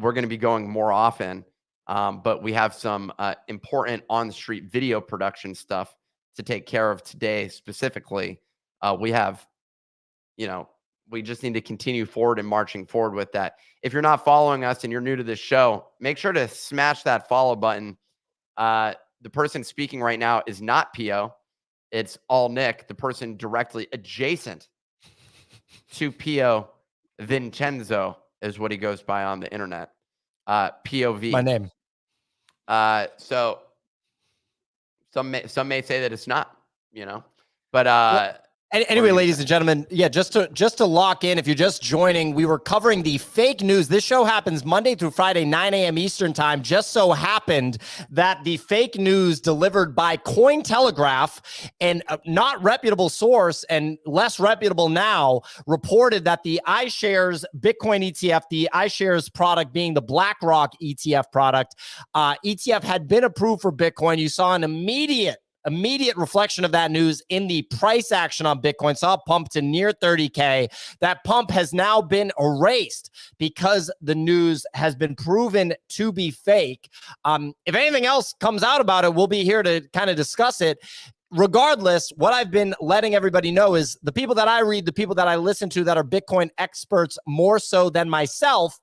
Speaker 2: We're going to be going more often, but we have some important on-the-street video production stuff to take care of today specifically. We have, we just need to continue forward and marching forward with that. If you're not following us and you're new to this show, make sure to smash that follow button. The person speaking right now is not P.O. It's all Nick, the person directly adjacent to P.O. Vincenzo is what he goes by on the internet. POV.
Speaker 1: My name.
Speaker 2: So some may say that it's not, but
Speaker 1: Anyway, ladies and gentlemen, yeah, just to lock in, if you're just joining, we were covering the fake news. This show happens Monday through Friday, 9 a.m. Eastern time. Just so happened that the fake news delivered by CoinTelegraph, and not reputable source and less reputable now, reported that the iShares Bitcoin ETF, the iShares product being the BlackRock ETF product, ETF had been approved for Bitcoin. You saw an immediate reflection of that news in the price action on Bitcoin. Saw a pump to near 30K. That pump has now been erased because the news has been proven to be fake. If anything else comes out about it, we'll be here to kind of discuss it. Regardless, what I've been letting everybody know is the people that I read, the people that I listen to that are Bitcoin experts more so than myself,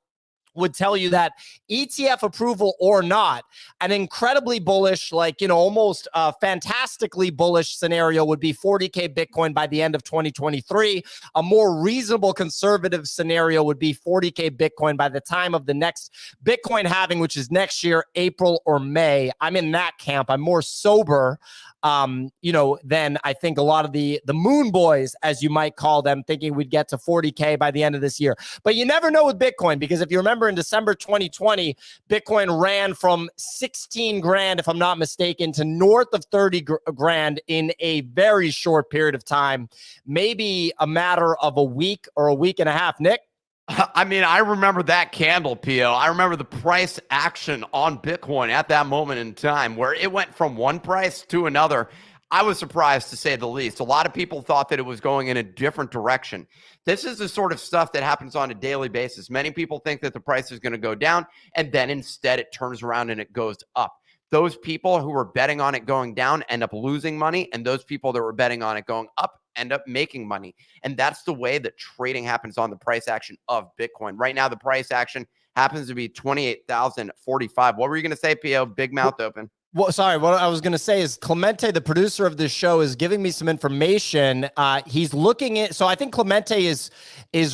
Speaker 1: would tell you that ETF approval or not, an incredibly bullish, like, almost fantastically bullish scenario would be 40K Bitcoin by the end of 2023. A more reasonable conservative scenario would be 40K Bitcoin by the time of the next Bitcoin halving, which is next year, April or May. I'm in that camp. I'm more sober, than I think a lot of the moon boys, as you might call them, thinking we'd get to 40K by the end of this year. But you never know with Bitcoin, because if you remember in December 2020, Bitcoin ran from 16 grand, if I'm not mistaken, to north of 30 grand in a very short period of time, maybe a matter of a week or a week and a half. Nick?
Speaker 2: I mean, I remember that candle, Pio. I remember the price action on Bitcoin at that moment in time where it went from one price to another. I was surprised, to say the least. A lot of people thought that it was going in a different direction. This is the sort of stuff that happens on a daily basis. Many people think that the price is going to go down, and then instead it turns around and it goes up. Those people who were betting on it going down end up losing money, and those people that were betting on it going up end up making money. And that's the way that trading happens on the price action of Bitcoin. Right now, the price action happens to be 28,045. What were you going to say, Pio? Big mouth open.
Speaker 1: Well, sorry, what I was going to say is Clemente, the producer of this show, is giving me some information. He's looking at, so I think Clemente is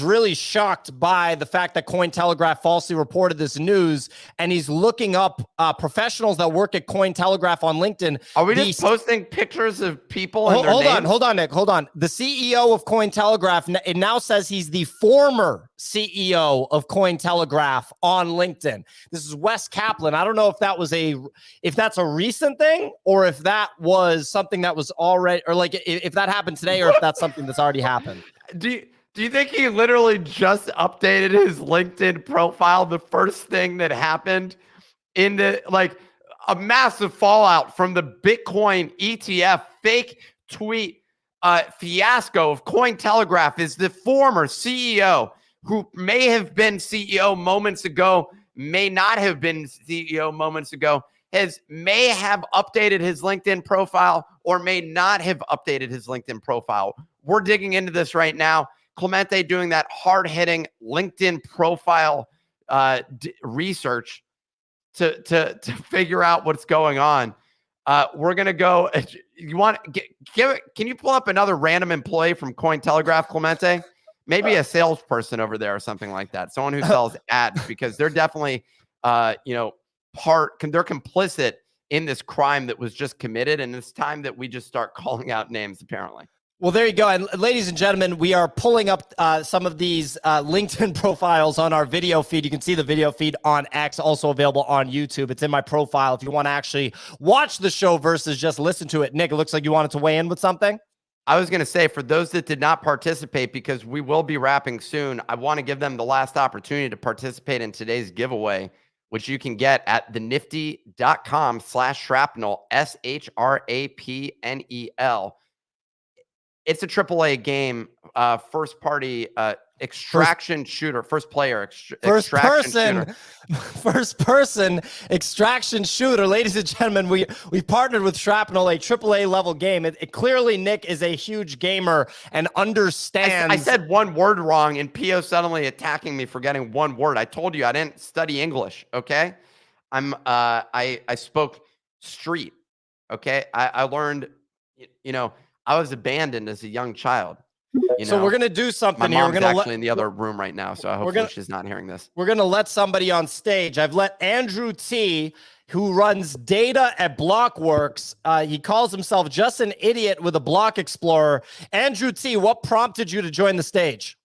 Speaker 1: really shocked by the fact that CoinTelegraph falsely reported this news, and he's looking up professionals that work at CoinTelegraph on LinkedIn.
Speaker 2: Are we just posting pictures of people and their names?
Speaker 1: Hold on, Nick, hold on. The CEO of CoinTelegraph, it now says he's the former CEO of CoinTelegraph on LinkedIn. This is Wes Kaplan. I don't know if that's a recent thing, or if that was something that was already, or like if that happened today, or if that's something that's already happened.
Speaker 2: Do you think he literally just updated his LinkedIn profile? The first thing that happened in the, like, a massive fallout from the Bitcoin ETF fake tweet fiasco of CoinTelegraph is the former CEO, who may have been CEO moments ago, may not have been CEO moments ago, may have updated his LinkedIn profile or may not have updated his LinkedIn profile. We're digging into this right now. Clemente doing that hard-hitting LinkedIn profile research to figure out what's going on. We're going to go. Can you pull up another random employee from CoinTelegraph, Clemente? Maybe a salesperson over there or something like that. Someone who sells ads, because they're definitely, they're complicit in this crime that was just committed. And it's time that we just start calling out names, apparently.
Speaker 1: Well, there you go. And ladies and gentlemen, we are pulling up some of these LinkedIn profiles on our video feed. You can see the video feed on X, also available on YouTube. It's in my profile if you want to actually watch the show versus just listen to it. Nick, it looks like you wanted to weigh in with something.
Speaker 2: I was going to say, for those that did not participate, because we will be wrapping soon, I want to give them the last opportunity to participate in today's giveaway, which you can get at thenifty.com/shrapnel, SHRAPNEL. It's a AAA game, first party extraction shooter, first player
Speaker 1: first person extraction shooter. Ladies and gentlemen, we partnered with Shrapnel, a AAA level game. It clearly, Nick is a huge gamer and understands.
Speaker 2: I said one word wrong, and Pio suddenly attacking me for getting one word. I told you I didn't study English. Okay, I spoke street. Okay, I learned. I was abandoned as a young child. You
Speaker 1: So
Speaker 2: know,
Speaker 1: we're gonna do
Speaker 2: my
Speaker 1: something here. We're
Speaker 2: mom's
Speaker 1: gonna
Speaker 2: actually in the other room right now, so hopefully she's not hearing this.
Speaker 1: We're gonna let somebody on stage. I've let Andrew T, who runs data at Blockworks. He calls himself just an idiot with a block explorer. Andrew T, what prompted you to join the stage?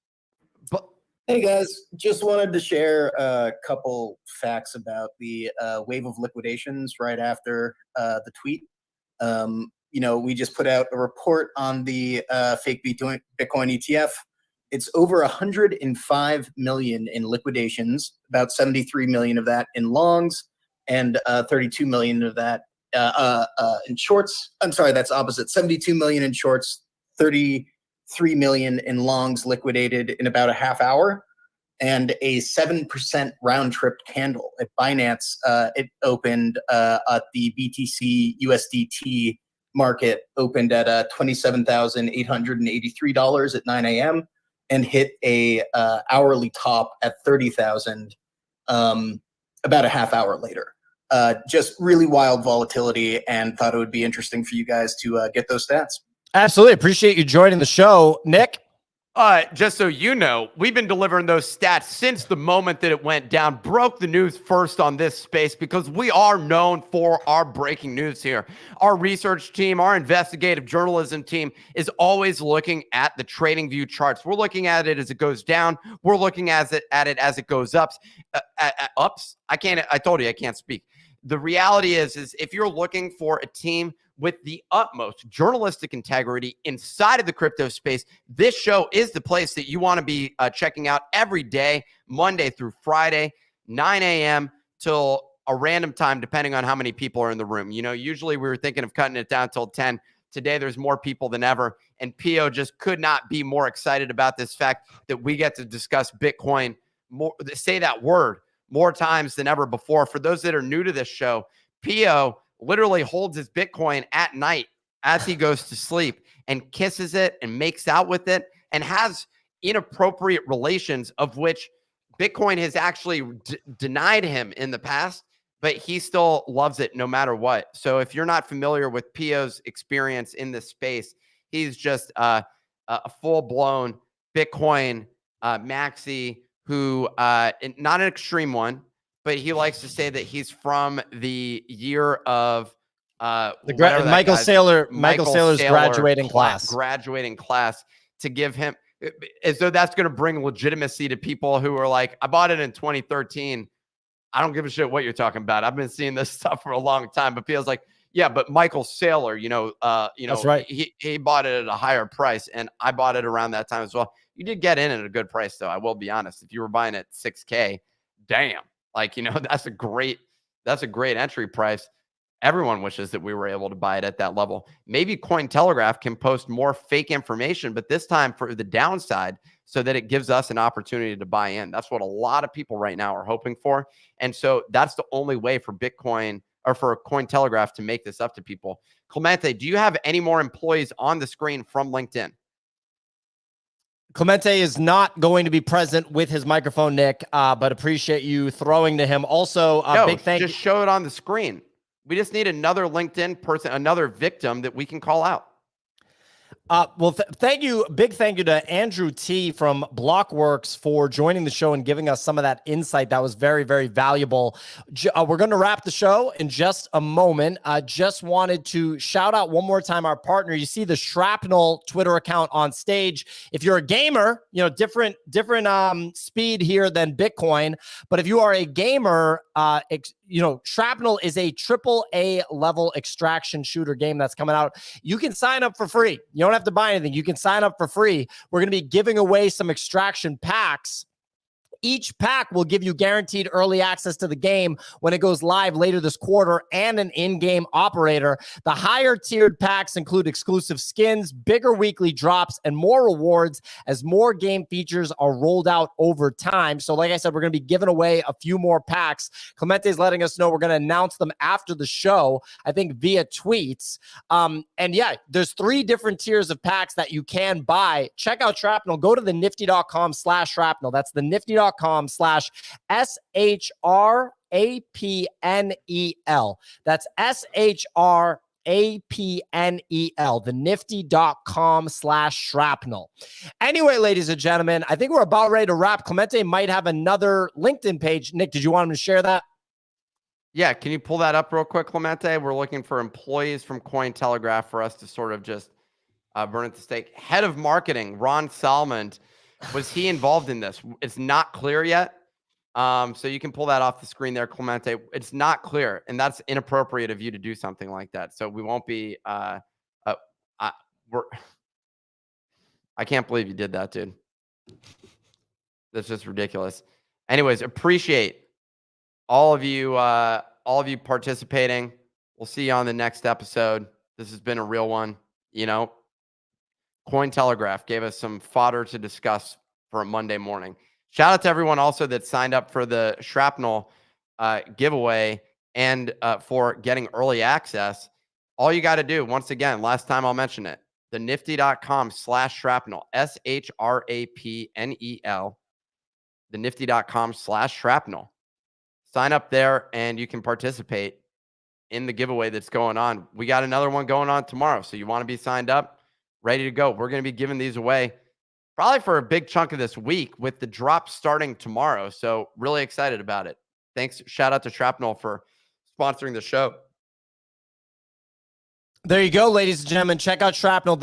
Speaker 7: Hey guys, just wanted to share a couple facts about the wave of liquidations right after the tweet. You know, we just put out a report on the fake Bitcoin ETF. It's over 105 million in liquidations, about 73 million of that in longs, and 32 million of that in shorts. I'm sorry, that's opposite. 72 million in shorts, 33 million in longs liquidated in about a half hour, and a 7% round trip candle at Binance. It opened at the BTC USDT market, opened at $27,883 at 9 a.m. and hit a hourly top at 30,000 about a half hour later. Just really wild volatility, and thought it would be interesting for you guys to get those stats.
Speaker 1: Absolutely. Appreciate you joining the show. Nick?
Speaker 2: Just so you know, we've been delivering those stats since the moment that it went down. Broke the news first on this space because we are known for our breaking news here. Our research team, our investigative journalism team is always looking at the trading view charts. We're looking at it as it goes down. We're looking at it as it goes up. Ups. I told you I can't speak. The reality is if you're looking for a team with the utmost journalistic integrity inside of the crypto space, this show is the place that you want to be checking out every day, Monday through Friday, 9 a.m. till a random time, depending on how many people are in the room. You know, usually we were thinking of cutting it down till 10. Today, there's more people than ever. And Pio just could not be more excited about this fact that we get to discuss Bitcoin, say that word, more times than ever before. For those that are new to this show, Pio literally holds his Bitcoin at night as he goes to sleep and kisses it and makes out with it and has inappropriate relations, of which Bitcoin has actually denied him in the past, but he still loves it no matter what. So if you're not familiar with Pio's experience in this space, he's just a full-blown Bitcoin maxi who, not an extreme one, but he likes to say that he's from the year of
Speaker 1: Michael Saylor's graduating class,
Speaker 2: to give him, as though that's going to bring legitimacy to people who are like, I bought it in 2013. I don't give a shit what you're talking about. I've been seeing this stuff for a long time. But feels like, yeah, but Michael Saylor, that's right. He bought it at a higher price, and I bought it around that time as well. You did get in at a good price, though. I will be honest. If you were buying at $6K, damn. Like, that's a great entry price. Everyone wishes that we were able to buy it at that level. Maybe CoinTelegraph can post more fake information, but this time for the downside, so that it gives us an opportunity to buy in. That's what a lot of people right now are hoping for. And so that's the only way for Bitcoin or for CoinTelegraph to make this up to people. Clemente, do you have any more employees on the screen from LinkedIn?
Speaker 1: Clemente is not going to be present with his microphone, Nick, but appreciate you throwing to him. Also, big thank you.
Speaker 2: Just show it on the screen. We just need another LinkedIn person, another victim that we can call out.
Speaker 1: Well, thank you. Big thank you to Andrew T from Blockworks for joining the show and giving us some of that insight. That was very, very valuable. We're going to wrap the show in just a moment. I just wanted to shout out one more time our partner. You see the Shrapnel Twitter account on stage. If you're a gamer, different speed here than Bitcoin. But if you are a gamer, Shrapnel is a AAA level extraction shooter game that's coming out. You can sign up for free. You don't have to buy anything. You can sign up for free. We're going to be giving away some extraction packs. Each pack will give you guaranteed early access to the game when it goes live later this quarter and an in-game operator. The higher tiered packs include exclusive skins, bigger weekly drops, and more rewards as more game features are rolled out over time. So like I said, we're going to be giving away a few more packs. Clemente is letting us know we're going to announce them after the show, I think via tweets. And yeah, there's 3 different tiers of packs that you can buy. Check out Shrapnel. Go to the nifty.com/Shrapnel. That's the nifty.com/SHRAPNEL. That's SHRAPNEL. SHRAPNEL, the nifty.com/shrapnel. Anyway, ladies and gentlemen, I think we're about ready to wrap. Clemente might have another LinkedIn page. Nick, did you want him to share that?
Speaker 2: Yeah, can you pull that up real quick, Clemente? We're looking for employees from CoinTelegraph for us to sort of just burn at the stake. Head of marketing, Ron Salmond. Was he involved in this? It's not clear yet. So you can pull that off the screen there, Clemente. It's not clear, and that's inappropriate of you to do something like that. So we won't be. I can't believe you did that, dude. That's just ridiculous. Anyways, appreciate all of you participating. We'll see you on the next episode. This has been a real one. You know, CoinTelegraph gave us some fodder to discuss for a Monday morning. Shout out to everyone also that signed up for the Shrapnel giveaway and for getting early access. All you got to do, once again, last time I'll mention it, the nifty.com/shrapnel, SHRAPNEL, the nifty.com/shrapnel. Sign up there and you can participate in the giveaway that's going on. We got another one going on tomorrow. So you want to be signed up, ready to go. We're going to be giving these away probably for a big chunk of this week with the drop starting tomorrow. So really excited about it. Thanks. Shout out to Shrapnel for sponsoring the show.
Speaker 1: There you go, ladies and gentlemen. Check out Shrapnel.